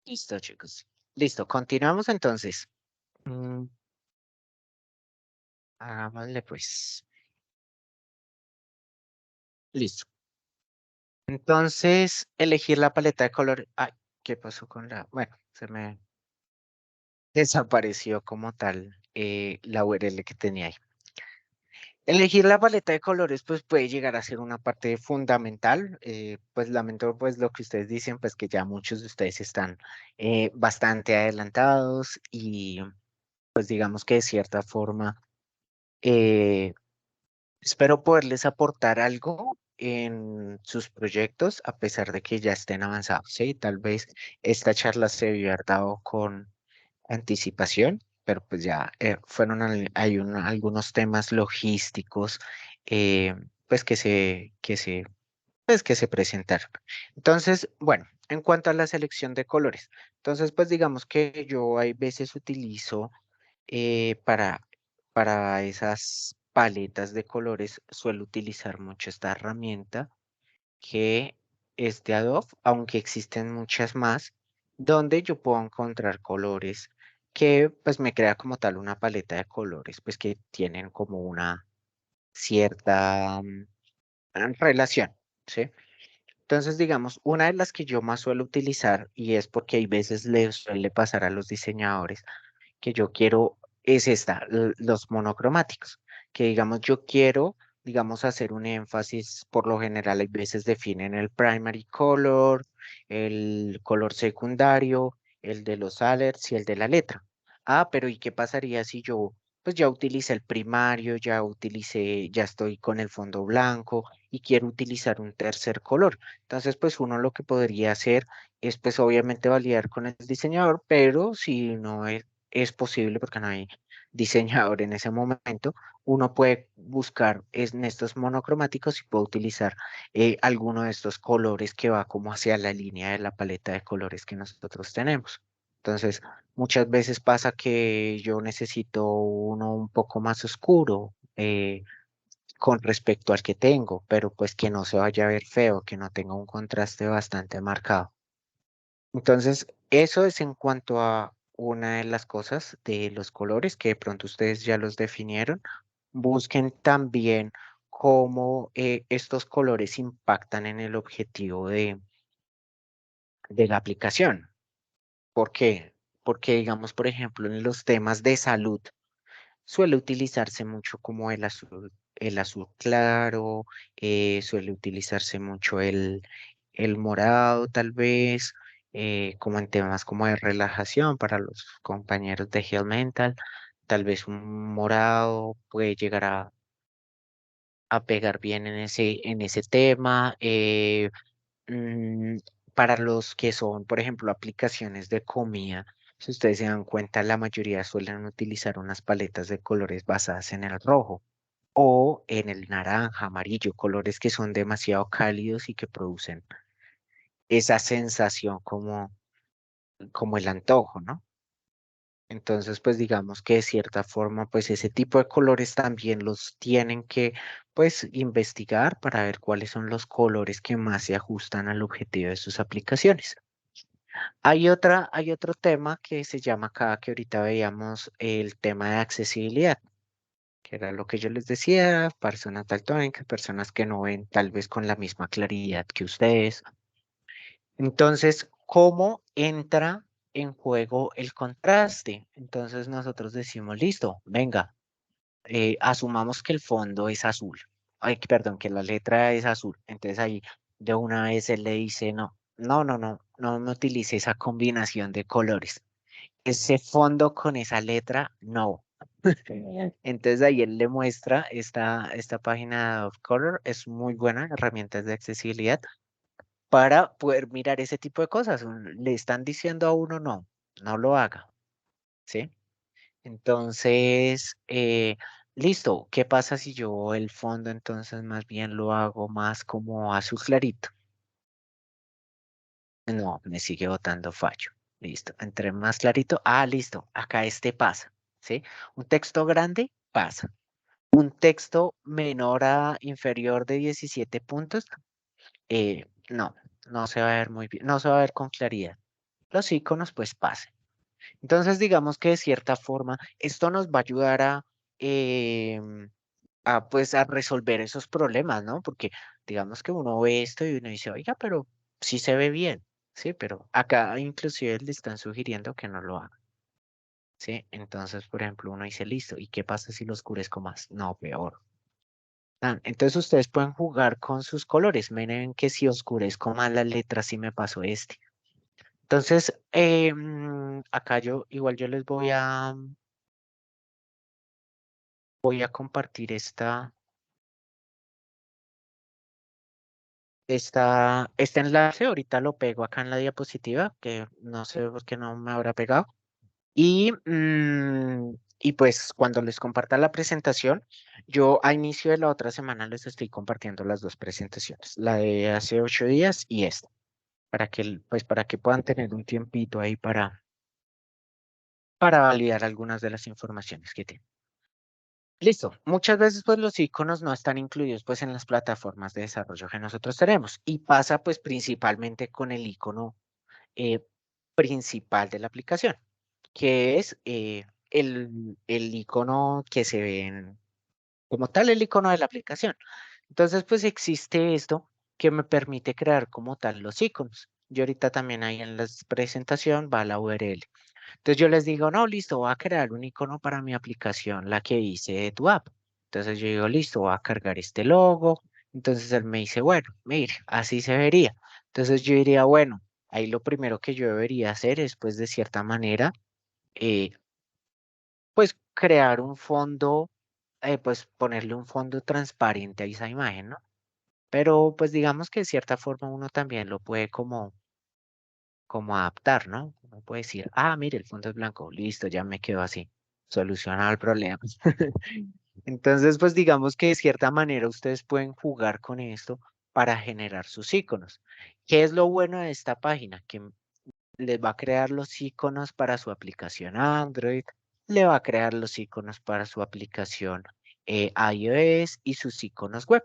[SPEAKER 1] Listo, chicos. Listo, continuamos entonces. Mm, Hagámosle pues. Listo. Entonces, elegir la paleta de colores. Ay, ¿qué pasó con la? Bueno, se me desapareció como tal la URL que tenía ahí. Elegir la paleta de colores pues puede llegar a ser una parte fundamental. Pues lamento pues lo que ustedes dicen, pues que ya muchos de ustedes están bastante adelantados y pues digamos que de cierta forma eh, espero poderles aportar algo en sus proyectos a pesar de que ya estén avanzados, ¿sí? Tal vez esta charla se debió haber dado con anticipación, pero pues ya fueron, algunos temas logísticos, eh, pues que se presentaron. Entonces, bueno, en cuanto a la selección de colores, entonces pues digamos que yo hay veces utilizo eh, para, para esas paletas de colores, suelo utilizar mucho esta herramienta que es de Adobe, aunque existen muchas más, donde yo puedo encontrar colores que pues me crea como tal una paleta de colores, pues que tienen como una cierta relación, ¿sí? Entonces, digamos, una de las que yo más suelo utilizar, y es porque hay veces le suele pasar a los diseñadores, que yo quiero es esta, los monocromáticos, que digamos yo quiero, digamos, hacer un énfasis, por lo general hay veces definen el primary color, el color secundario, el de los alerts y el de la letra. Ah, pero ¿y qué pasaría si yo, pues ya utilicé el primario, ya utilicé, ya estoy con el fondo blanco y quiero utilizar un tercer color? Entonces, pues uno lo que podría hacer es pues obviamente validar con el diseñador, pero si no es posible porque no hay diseñador en ese momento, uno puede buscar en estos monocromáticos y puede utilizar alguno de estos colores que va como hacia la línea de la paleta de colores que nosotros tenemos. Entonces, muchas veces pasa que yo necesito uno un poco más oscuro con respecto al que tengo, pero pues que no se vaya a ver feo, que no tenga un contraste bastante marcado. Entonces, eso es en cuanto a una de las cosas de los colores que de pronto ustedes ya los definieron. Busquen también cómo estos colores impactan en el objetivo de la aplicación. ¿Por qué? Porque, digamos, por ejemplo, en los temas de salud, suele utilizarse mucho como el azul claro, suele utilizarse mucho el morado tal vez, como en temas como de relajación para los compañeros de Health Mental, tal vez un morado puede llegar a pegar bien en ese tema. Mm, para los que son, por ejemplo, aplicaciones de comida, si ustedes se dan cuenta, la mayoría suelen utilizar unas paletas de colores basadas en el rojo o en el naranja, amarillo, colores que son demasiado cálidos y que producen esa sensación como el antojo, ¿no? Entonces, pues digamos que de cierta forma, pues ese tipo de colores también los tienen que, pues, investigar para ver cuáles son los colores que más se ajustan al objetivo de sus aplicaciones. Hay otro tema que se llama acá, que ahorita veíamos, el tema de accesibilidad, que era lo que yo les decía, personas daltónicas, personas que no ven tal vez con la misma claridad que ustedes. Entonces, ¿cómo entra en juego el contraste? Entonces nosotros decimos, listo, venga, asumamos que el fondo es azul. Ay, perdón, que la letra es azul. Entonces ahí de una vez él le dice, no me utilice esa combinación de colores. Ese fondo con esa letra, no. Entonces ahí él le muestra esta página of Color, es muy buena, herramientas de accesibilidad para poder mirar ese tipo de cosas. Le están diciendo a uno no lo haga, ¿sí? Entonces, listo, ¿qué pasa si yo el fondo entonces más bien lo hago más como azul clarito? No, me sigue botando fallo. Listo, entre más clarito, listo, acá este pasa, ¿sí? Un texto grande pasa. Un texto menor a inferior de 17 puntos, no se va a ver muy bien, no se va a ver con claridad. los iconos pues pasen. Entonces, digamos que de cierta forma, esto nos va a ayudar pues a resolver esos problemas, ¿no? Porque digamos que uno ve esto y uno dice, oiga, pero sí se ve bien, sí, pero acá inclusive le están sugiriendo que no lo haga, ¿sí? Entonces, por ejemplo, uno dice, listo, ¿y qué pasa si lo oscurezco más? No, peor. Entonces ustedes pueden jugar con sus colores. Miren que si oscurezco más las letras, sí me pasó este. Entonces, acá yo, igual yo les voy a compartir este enlace. Ahorita lo pego acá en la diapositiva, que no sé por qué no me habrá pegado. Y pues cuando les comparta la presentación, yo a inicio de la otra semana les estoy compartiendo las dos presentaciones, la de hace 8 días y esta, para que puedan tener un tiempito ahí para validar algunas de las informaciones que tienen. Listo. Muchas veces pues los iconos no están incluidos pues en las plataformas de desarrollo que nosotros tenemos y pasa pues principalmente con el icono eh, principal de la aplicación, que es el icono que se ve como tal, el icono de la aplicación. Entonces pues existe esto que me permite crear como tal los iconos. Yo ahorita también ahí en la presentación va la URL. Entonces yo les digo, no, listo, voy a crear un icono para mi aplicación, la que hice de tu app. Entonces yo digo, listo, voy a cargar este logo. Entonces él me dice, bueno, mire, así se vería. Entonces yo diría, bueno, ahí lo primero que yo debería hacer es, pues, de cierta manera, eh, pues, crear un fondo, pues, ponerle un fondo transparente a esa imagen, ¿no? Pero, pues, digamos que de cierta forma uno también lo puede como adaptar, ¿no? Uno puede decir, ah, mire, el fondo es blanco, listo, ya me quedo así, solucionado el problema. Entonces, pues digamos que de cierta manera ustedes pueden jugar con esto para generar sus iconos. ¿Qué es lo bueno de esta página? Que les va a crear los iconos para su aplicación Android, le va a crear los iconos para su aplicación iOS y sus iconos web.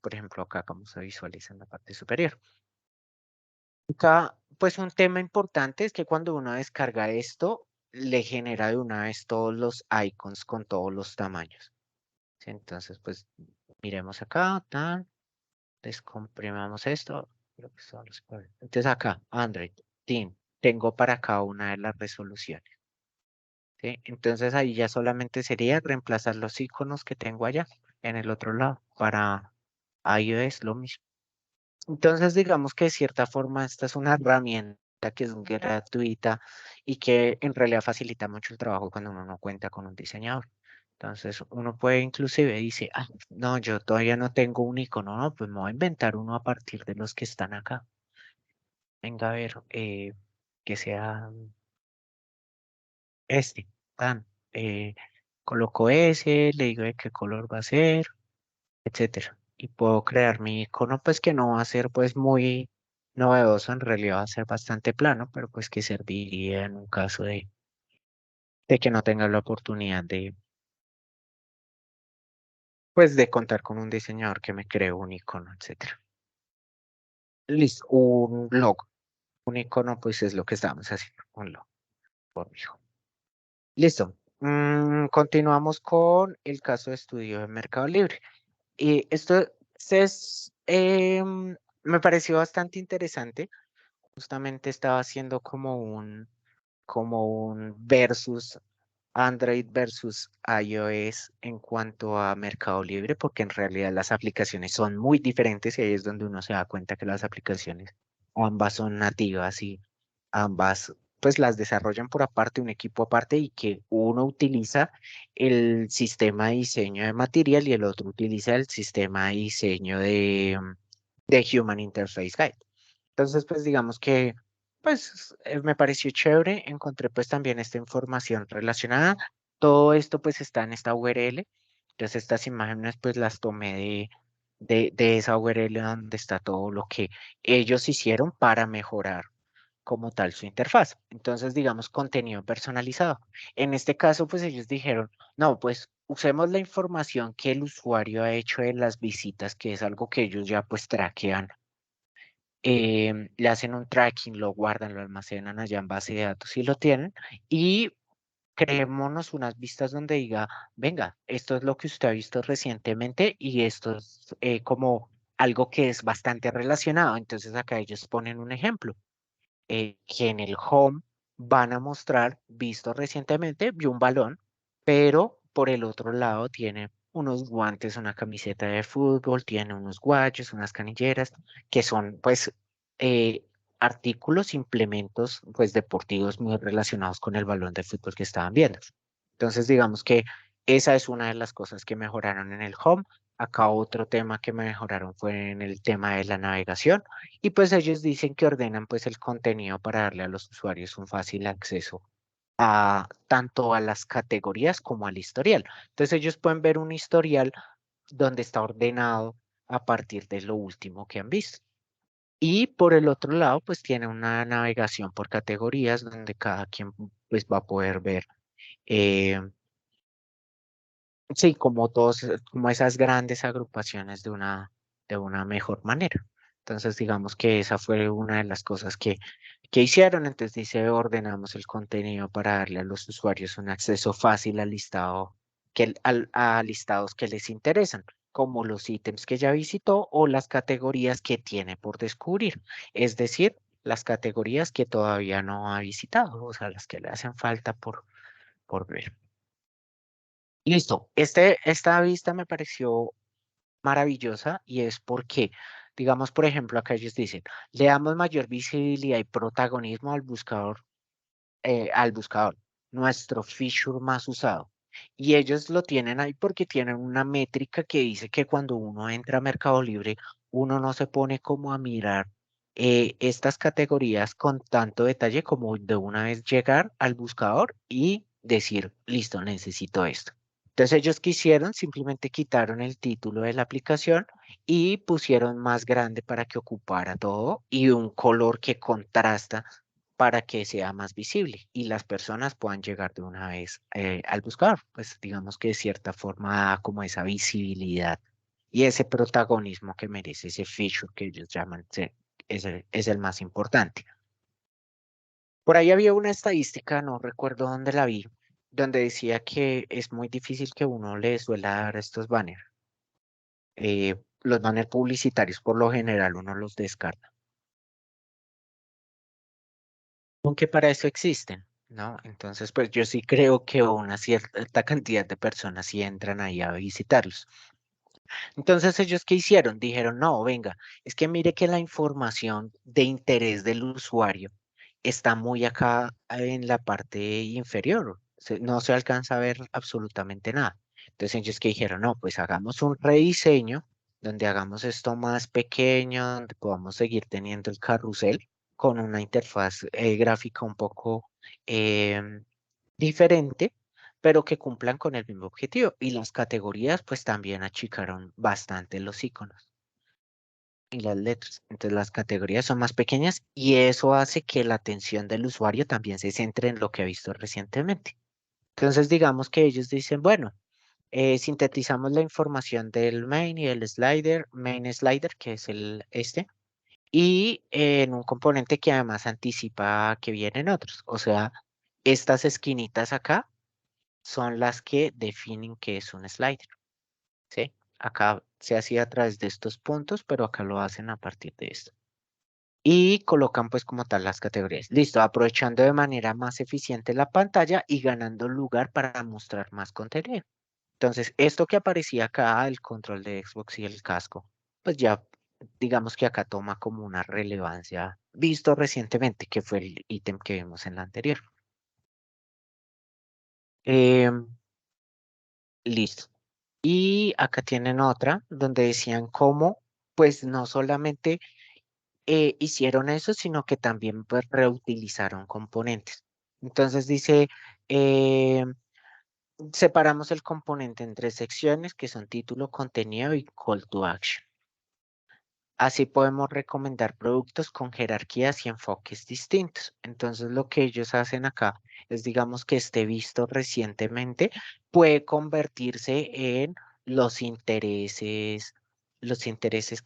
[SPEAKER 1] Por ejemplo, acá vamos a visualizar en la parte superior. Acá, pues un tema importante es que cuando uno descarga esto, le genera de una vez todos los icons con todos los tamaños. ¿Sí? Entonces, pues miremos acá, tan, descomprimamos esto. Creo que son los cuadros. Entonces acá, Android, Team, tengo para cada una de las resoluciones. ¿Sí? Entonces ahí ya solamente sería reemplazar los iconos que tengo allá en el otro lado. Para iOS lo mismo. Entonces, digamos que de cierta forma esta es una herramienta que es gratuita y que en realidad facilita mucho el trabajo cuando uno no cuenta con un diseñador. Entonces, uno puede inclusive dice, ah, no, yo todavía no tengo un icono, no, pues me voy a inventar uno a partir de los que están acá. Venga a ver, que sea este, tan, eh, coloco ese, le digo de qué color va a ser, etcétera. Y puedo crear mi icono, pues que no va a ser pues muy novedoso, en realidad va a ser bastante plano, pero pues que serviría en un caso de que no tenga la oportunidad pues de contar con un diseñador que me cree un icono, etcétera. Listo, un logo. Un icono pues es lo que estamos haciendo, un logo, por fijo. Listo. Continuamos con el caso de estudio de Mercado Libre. Y me pareció bastante interesante. Justamente estaba haciendo como un versus Android versus iOS en cuanto a Mercado Libre, porque en realidad las aplicaciones son muy diferentes y ahí es donde uno se da cuenta que las aplicaciones ambas son nativas y ambas pues las desarrollan por aparte, un equipo aparte y que uno utiliza el sistema de diseño de Material y el otro utiliza el sistema de diseño de Human Interface Guide. Entonces, pues digamos que, pues me pareció chévere, encontré pues también esta información relacionada. Todo esto pues está en esta URL. Entonces estas imágenes pues las tomé de esa URL donde está todo lo que ellos hicieron para mejorar como tal su interfaz. Entonces, digamos, contenido personalizado. En este caso, pues ellos dijeron, no, pues usemos la información que el usuario ha hecho de las visitas, que es algo que ellos ya pues traquean le hacen un tracking, lo guardan, lo almacenan allá en base de datos si lo tienen, y creémonos unas vistas donde diga, venga, esto es lo que usted ha visto recientemente y esto es como algo que es bastante relacionado. Entonces acá ellos ponen un ejemplo, que en el home van a mostrar, visto recientemente, vio un balón, pero por el otro lado tiene unos guantes, una camiseta de fútbol, tiene unos guayos, unas canilleras, que son pues eh, artículos, implementos pues deportivos muy relacionados con el balón de fútbol que estaban viendo. Entonces digamos que esa es una de las cosas que mejoraron en el home. Acá otro tema que mejoraron fue en el tema de la navegación y pues ellos dicen que ordenan pues el contenido para darle a los usuarios un fácil acceso a tanto a las categorías como al historial. Entonces ellos pueden ver un historial donde está ordenado a partir de lo último que han visto. Y por el otro lado, pues tiene una navegación por categorías donde cada quien pues va a poder ver, eh, sí, como todos, como esas grandes agrupaciones de una mejor manera. Entonces, digamos que esa fue una de las cosas que hicieron. Entonces dice, ordenamos el contenido para darle a los usuarios un acceso fácil al listado, a listados que les interesan, como los ítems que ya visitó o las categorías que tiene por descubrir. Es decir, las categorías que todavía no ha visitado, o sea, las que le hacen falta por ver. Listo, esta vista me pareció maravillosa y es porque, digamos, por ejemplo, acá ellos dicen, le damos mayor visibilidad y protagonismo al buscador, nuestro feature más usado. Y ellos lo tienen ahí porque tienen una métrica que dice que cuando uno entra a Mercado Libre, uno no se pone como a mirar estas categorías con tanto detalle como de una vez llegar al buscador y decir, listo, necesito esto. Entonces ellos quisieron, simplemente quitaron el título de la aplicación y pusieron más grande para que ocupara todo y un color que contrasta para que sea más visible y las personas puedan llegar de una vez al buscador. Pues digamos que de cierta forma da como esa visibilidad y ese protagonismo que merece ese feature que ellos llaman es el más importante. Por ahí había una estadística, no recuerdo dónde la vi, donde decía que es muy difícil que uno le suele dar estos banners. Los banners publicitarios por lo general uno los descarta. Aunque para eso existen, ¿no? Entonces, pues yo sí creo que una cierta cantidad de personas sí entran ahí a visitarlos. Entonces, ¿ellos qué hicieron? Dijeron, no, venga, es que mire que la información de interés del usuario está muy acá en la parte inferior. No se alcanza a ver absolutamente nada. Entonces, ellos que dijeron, no, pues hagamos un rediseño donde hagamos esto más pequeño, donde podamos seguir teniendo el carrusel con una interfaz gráfica un poco em, diferente, pero que cumplan con el mismo objetivo. Y las categorías, pues también achicaron bastante los iconos y las letras. Entonces las categorías son más pequeñas y eso hace que la atención del usuario también se centre en lo que ha visto recientemente. Entonces digamos que ellos dicen, bueno, sintetizamos la información del main y el slider, main slider, que es y en un componente que además anticipa que vienen otros. O sea, estas esquinitas acá son las que definen qué es un slider, ¿sí? Acá se hacía a través de estos puntos, pero acá lo hacen a partir de esto. Y colocan pues como tal las categorías. Listo, aprovechando de manera más eficiente la pantalla y ganando lugar para mostrar más contenido. Entonces, esto que aparecía acá, el control de Xbox y el casco, pues ya digamos que acá toma como una relevancia visto recientemente, que fue el ítem que vimos en la anterior. Em, listo. Y acá tienen otra donde decían cómo, pues no solamente hicieron eso, sino que también pues, reutilizaron componentes. Entonces dice, eh, separamos el componente en tres secciones que son título, contenido y call to action. Así podemos recomendar productos con jerarquías y enfoques distintos. Entonces lo que ellos hacen acá es, digamos que esté visto recientemente, puede convertirse en los intereses, los intereses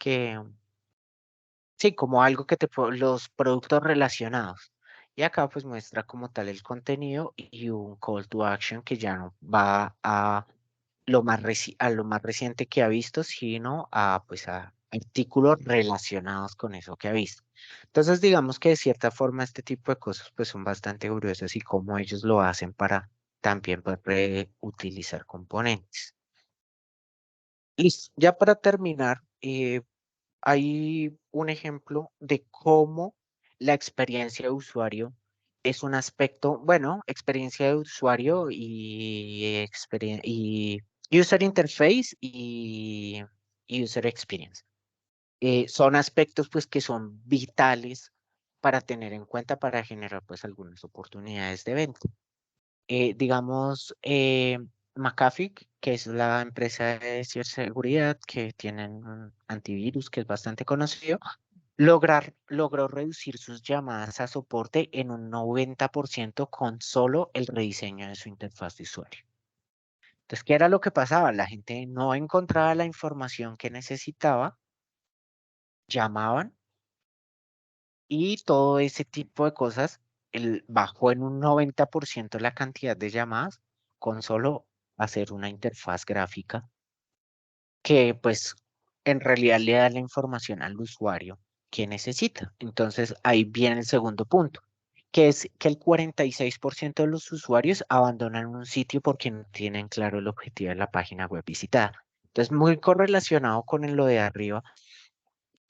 [SPEAKER 1] Sí, como algo que los productos relacionados. Y acá pues muestra como tal el contenido y un call to action que ya no va a a lo más reciente que ha visto, sino a pues a artículos relacionados con eso que ha visto. Entonces digamos que de cierta forma este tipo de cosas pues son bastante curiosas y cómo ellos lo hacen para también poder utilizar componentes. Listo, ya para terminar, hay un ejemplo de cómo la experiencia de usuario es un aspecto, bueno, experiencia de usuario y user interface y user experience. Son aspectos pues que son vitales para tener en cuenta para generar pues algunas oportunidades de venta. Digamos, McAfee, que es la empresa de ciberseguridad que tienen un antivirus que es bastante conocido, logró reducir sus llamadas a soporte en un 90% con solo el rediseño de su interfaz de usuario. Entonces, ¿qué era lo que pasaba? La gente no encontraba la información que necesitaba, llamaban y todo ese tipo de cosas bajó en un 90% la cantidad de llamadas con solo hacer una interfaz gráfica que pues en realidad le da la información al usuario que necesita. Entonces ahí viene el segundo punto, que es que el 46% de los usuarios abandonan un sitio porque no tienen claro el objetivo de la página web visitada. Entonces muy correlacionado con lo de arriba,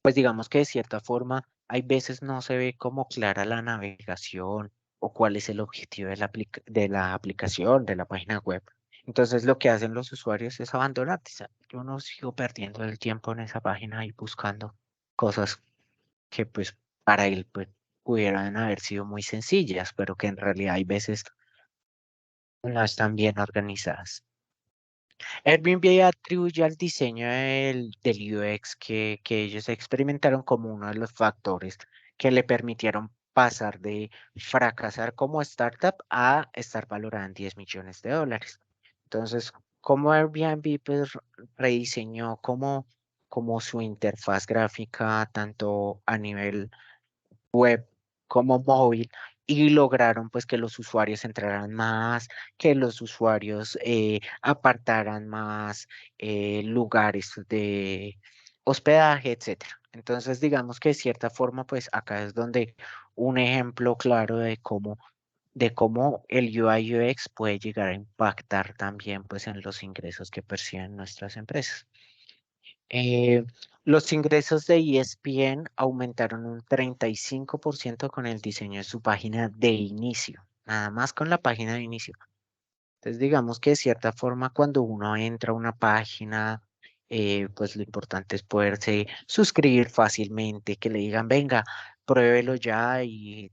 [SPEAKER 1] pues digamos que de cierta forma hay veces no se ve como clara la navegación o cuál es el objetivo de de la aplicación, de la página web. Entonces lo que hacen los usuarios es abandonar. Dicen, yo no sigo perdiendo el tiempo en esa página y buscando cosas que pues para él pues, pudieran haber sido muy sencillas, pero que en realidad hay veces no están bien organizadas. Airbnb atribuye al diseño del UX que ellos experimentaron como uno de los factores que le permitieron pasar de fracasar como startup a estar valorada en 10 millones de dólares. Entonces, como Airbnb pues, rediseñó como su interfaz gráfica, tanto a nivel web como móvil y lograron pues que los usuarios entraran más, que los usuarios apartaran más lugares de hospedaje, etcétera. Entonces digamos que de cierta forma pues acá es donde un ejemplo claro de cómo el UI UX puede llegar a impactar también pues en los ingresos que perciben nuestras empresas. Eh, los ingresos de ESPN aumentaron un 35% con el diseño de su página de inicio, nada más con la página de inicio. Entonces, digamos que de cierta forma, cuando uno entra a una página, pues lo importante es poderse suscribir fácilmente, que le digan, venga, pruébelo ya y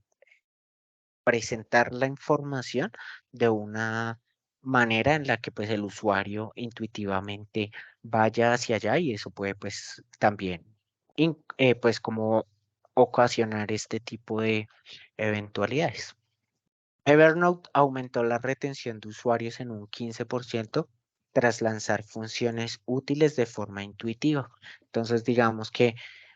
[SPEAKER 1] presentar la información de una manera en la que pues el usuario intuitivamente vaya hacia allá y eso puede pues también pues como ocasionar este tipo de eventualidades. Evernote aumentó la retención de usuarios en un 15% tras lanzar funciones útiles de forma intuitiva. Entonces, digamos que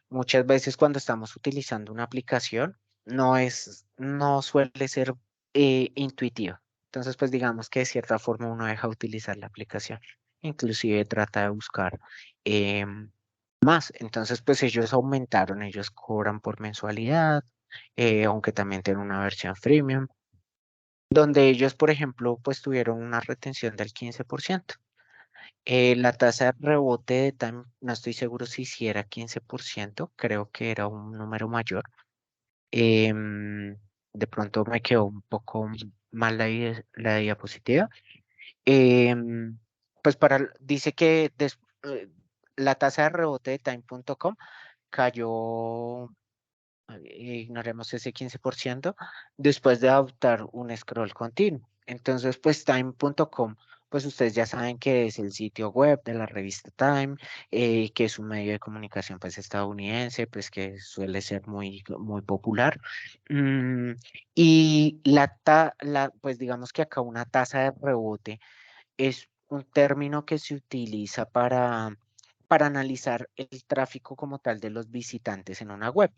[SPEAKER 1] muchas veces cuando estamos utilizando una aplicación, no suele ser intuitiva. Entonces, pues digamos que de cierta forma uno deja de utilizar la aplicación. Inclusive trata de buscar más. Entonces, pues ellos aumentaron, ellos cobran por mensualidad, aunque también tienen una versión freemium donde ellos, por ejemplo, pues tuvieron una retención del 15%. La tasa de rebote de Time, no estoy seguro si era 15%, creo que era un número mayor. Em, de pronto me quedó un poco mal la diapositiva. Em, pues dice que la tasa de rebote de Time.com cayó, ignoremos ese 15%, después de adoptar un scroll continuo. Entonces, pues Time.com, pues ustedes ya saben que es el sitio web de la revista Time, que es un medio de comunicación pues estadounidense, pues que suele ser muy popular. Mm, y pues digamos que acá una tasa de rebote es un término que se utiliza para analizar el tráfico como tal de los visitantes en una web,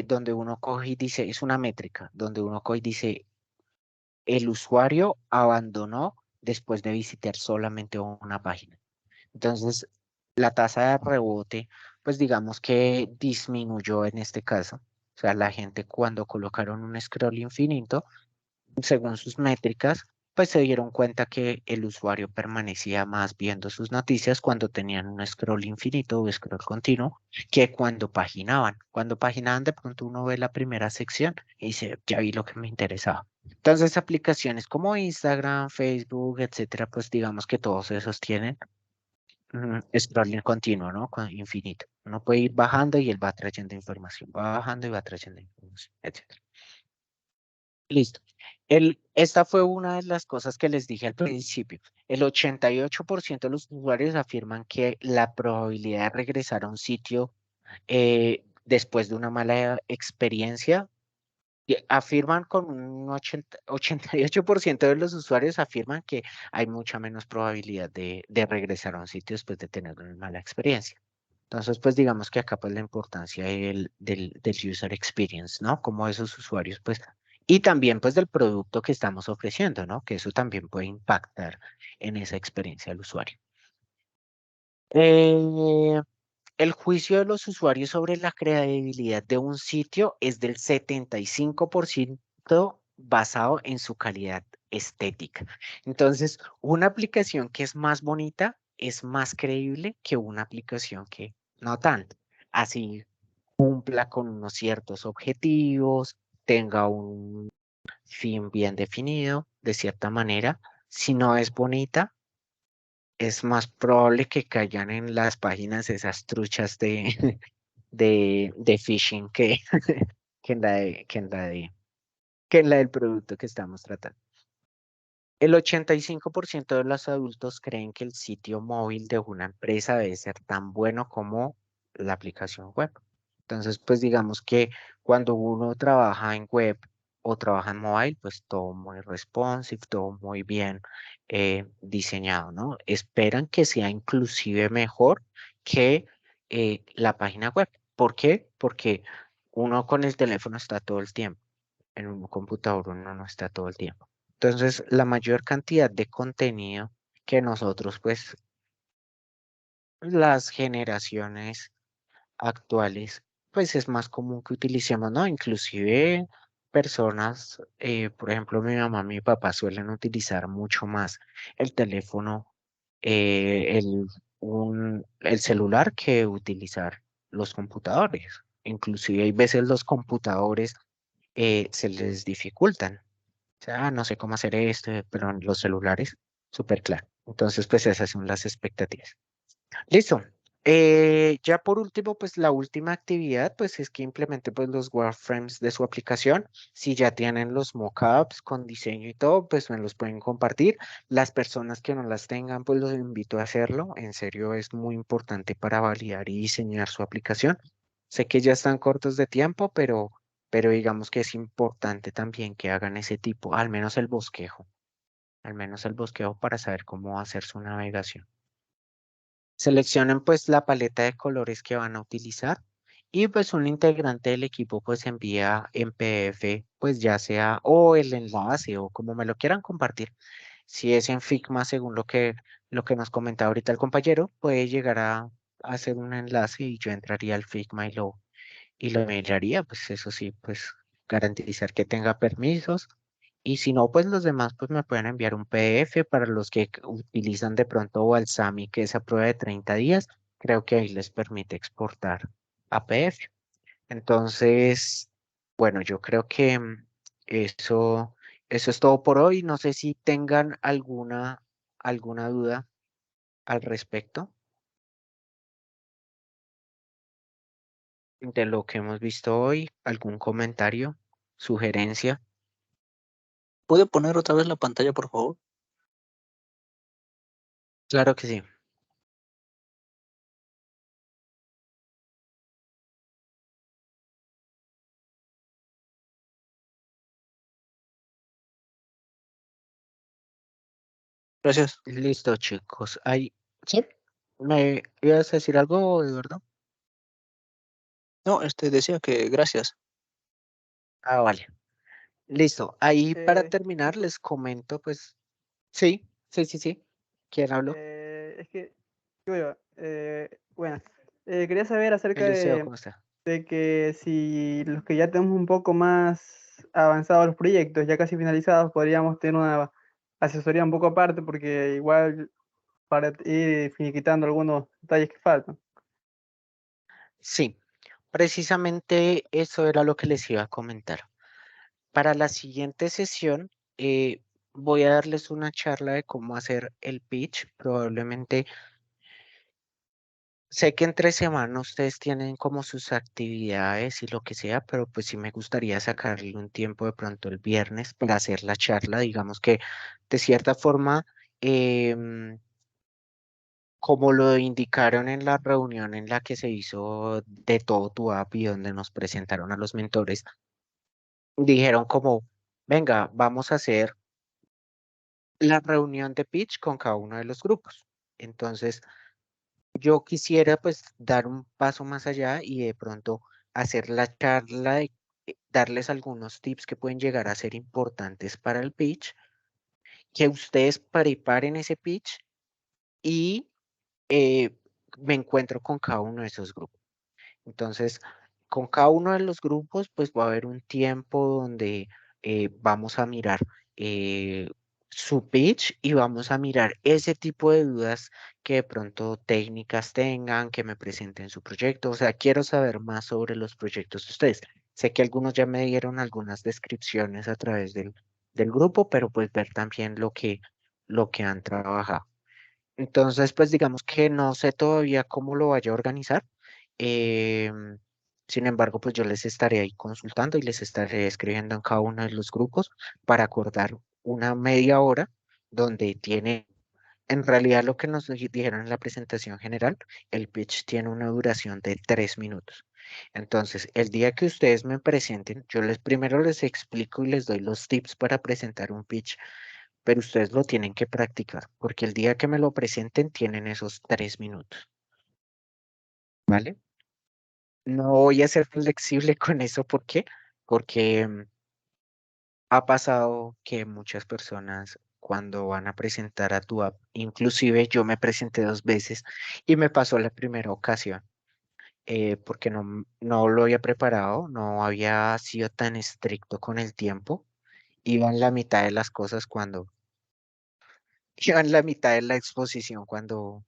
[SPEAKER 1] donde uno coge y dice, es una métrica, donde uno coge y dice, el usuario abandonó después de visitar solamente una página. Entonces, la tasa de rebote, pues digamos que disminuyó en este caso. O sea, la gente cuando colocaron un scroll infinito, según sus métricas, pues se dieron cuenta que el usuario permanecía más viendo sus noticias cuando tenían un scroll infinito o scroll continuo que cuando paginaban. Cuando paginaban, de pronto uno ve la primera sección y dice, ya vi lo que me interesaba. Entonces, aplicaciones como Instagram, Facebook, etcétera, pues digamos que todos esos tienen scrolling continuo, ¿no? Infinito. Uno puede ir bajando y él va trayendo información, va bajando y va trayendo información, etcétera. Listo. Esta fue una de las cosas que les dije al principio. El 88% de los usuarios afirman que la probabilidad de regresar a un sitio después de una mala experiencia, y afirman con un 88% de los usuarios afirman que hay mucha menos probabilidad de regresar a un sitio después de tener una mala experiencia. Entonces, pues digamos que acá pues la importancia del user experience, ¿no? Como esos usuarios, pues, y también pues del producto que estamos ofreciendo, ¿no? Que eso también puede impactar en esa experiencia del usuario. Eh, el juicio de los usuarios sobre la credibilidad de un sitio es del 75% basado en su calidad estética. Entonces, una aplicación que es más bonita es más creíble que una aplicación que no tanto. Así cumpla con unos ciertos objetivos, tenga un fin bien definido, de cierta manera. Si no es bonita, es más probable que caigan en las páginas esas truchas de, de phishing que en la que en la del producto que estamos tratando. El 85% de los adultos creen que el sitio móvil de una empresa debe ser tan bueno como la aplicación web. Entonces, pues digamos que cuando uno trabaja en web o trabaja en mobile, pues todo muy responsive, todo muy bien diseñado, ¿no? Esperan que sea inclusive mejor que la página web. ¿Por qué? Porque uno con el teléfono está todo el tiempo, en un computador uno no está todo el tiempo. Entonces, la mayor cantidad de contenido que nosotros, pues, las generaciones actuales, pues es más común que utilicemos, ¿no? Inclusive personas, por ejemplo, mi mamá, mi papá suelen utilizar mucho más el teléfono, el celular que utilizar los computadores. Inclusive hay veces los computadores se les dificultan. O sea, no sé cómo hacer esto, pero en los celulares, súper claro. Entonces, pues esas son las expectativas. Listo. Ya por último, pues la última actividad, pues es que implemente pues los wireframes de su aplicación. Si ya tienen los mockups con diseño y todo, pues me los pueden compartir. Las personas que no las tengan, pues los invito a hacerlo. En serio, es muy importante para validar y diseñar su aplicación. Sé que ya están cortos de tiempo, pero digamos que es importante también que hagan ese tipo, al menos el bosquejo para saber cómo hacer su navegación. Seleccionen pues la paleta de colores que van a utilizar y pues un integrante del equipo pues envía en PDF pues ya sea o el enlace o como me lo quieran compartir. Si es en Figma según lo que nos comentaba ahorita el compañero, puede llegar a hacer un enlace y yo entraría al Figma y lo miraría, pues eso sí, pues garantizar que tenga permisos. Y si no, pues los demás pues me pueden enviar un PDF para los que utilizan de pronto Balsami, que es a prueba de 30 días, creo que ahí les permite exportar a PDF. Entonces, bueno, yo creo que eso, eso es todo por hoy. No sé si tengan alguna duda al respecto de lo que hemos visto hoy, algún comentario, sugerencia.
[SPEAKER 3] ¿Puede poner otra vez la pantalla, por favor?
[SPEAKER 1] Claro que sí.
[SPEAKER 3] Gracias.
[SPEAKER 1] Listo, chicos. Ahí, sí. ¿Me ibas a decir algo, Eduardo?
[SPEAKER 3] No, decía que gracias.
[SPEAKER 1] Ah, vale. Listo. Ahí para terminar
[SPEAKER 4] Discul-
[SPEAKER 1] les comento, pues, sí, sí, sí, sí. ¿Quién habló?
[SPEAKER 4] es que, bueno, quería saber acerca
[SPEAKER 1] Eliseo, ¿cómo está?
[SPEAKER 4] de que si los que ya tenemos un poco más avanzados los proyectos, ya casi finalizados, podríamos tener una asesoría un poco aparte, porque igual para ir finiquitando algunos detalles que faltan.
[SPEAKER 1] Sí, precisamente eso era lo que les iba a comentar. Para la siguiente sesión, voy a darles una charla de cómo hacer el pitch. Probablemente, sé que entre semana ustedes tienen como sus actividades y lo que sea, pero pues sí me gustaría sacarle un tiempo de pronto el viernes para hacer la charla. Digamos que de cierta forma, em, como lo indicaron en la reunión en la que se hizo de todo tu app y donde nos presentaron a los mentores, dijeron como, venga, vamos a hacer la reunión de pitch con cada uno de los grupos. Entonces, yo quisiera pues dar un paso más allá y de pronto hacer la charla de darles algunos tips que pueden llegar a ser importantes para el pitch, que ustedes preparen ese pitch y eh, me encuentro con cada uno de esos grupos. Entonces, con cada uno de los grupos, pues va a haber un tiempo donde vamos a mirar eh, su pitch y vamos a mirar ese tipo de dudas que de pronto técnicas tengan, que me presenten su proyecto. O sea, quiero saber más sobre los proyectos de ustedes. Sé que algunos ya me dieron algunas descripciones a través del grupo, pero pues ver también lo que han trabajado. Entonces, pues digamos que no sé todavía cómo lo vaya a organizar. em, Sin embargo, pues yo les estaré ahí consultando y les estaré escribiendo en cada uno de los grupos para acordar una media hora donde tiene, en realidad lo que nos dijeron en la presentación general, el pitch tiene una duración de 3 minutos. Entonces, el día que ustedes me presenten, yo les primero les explico y les doy los tips para presentar un pitch, pero ustedes lo tienen que practicar, porque el día que me lo presenten tienen esos 3 minutos, ¿vale? No voy a ser flexible con eso, ¿por qué? Porque ha pasado que muchas personas cuando van a presentar a tu app, inclusive yo me presenté 2 veces y me pasó la primera ocasión, porque no lo había preparado, no había sido tan estricto con el tiempo, iba en la mitad de las cosas iba en la mitad de la exposición cuando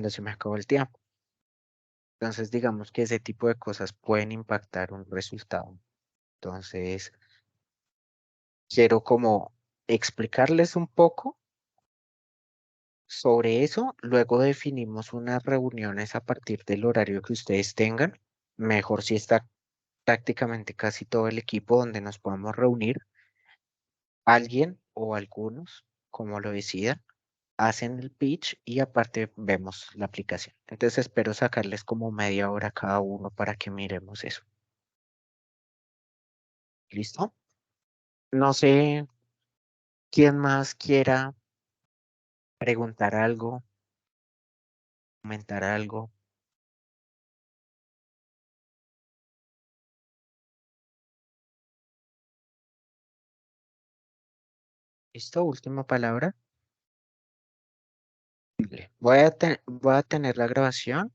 [SPEAKER 1] se me acabó el tiempo. Entonces, digamos que ese tipo de cosas pueden impactar un resultado. Entonces, quiero como explicarles un poco sobre eso. Luego definimos unas reuniones a partir del horario que ustedes tengan. Mejor si está prácticamente casi todo el equipo donde nos podamos reunir. Alguien o algunos, como lo decidan, hacen el pitch y aparte vemos la aplicación. Entonces espero sacarles como media hora cada uno para que miremos eso. ¿Listo? No sé quién más quiera preguntar algo, comentar algo. ¿Listo? Última palabra. Vale. Voy a tener la grabación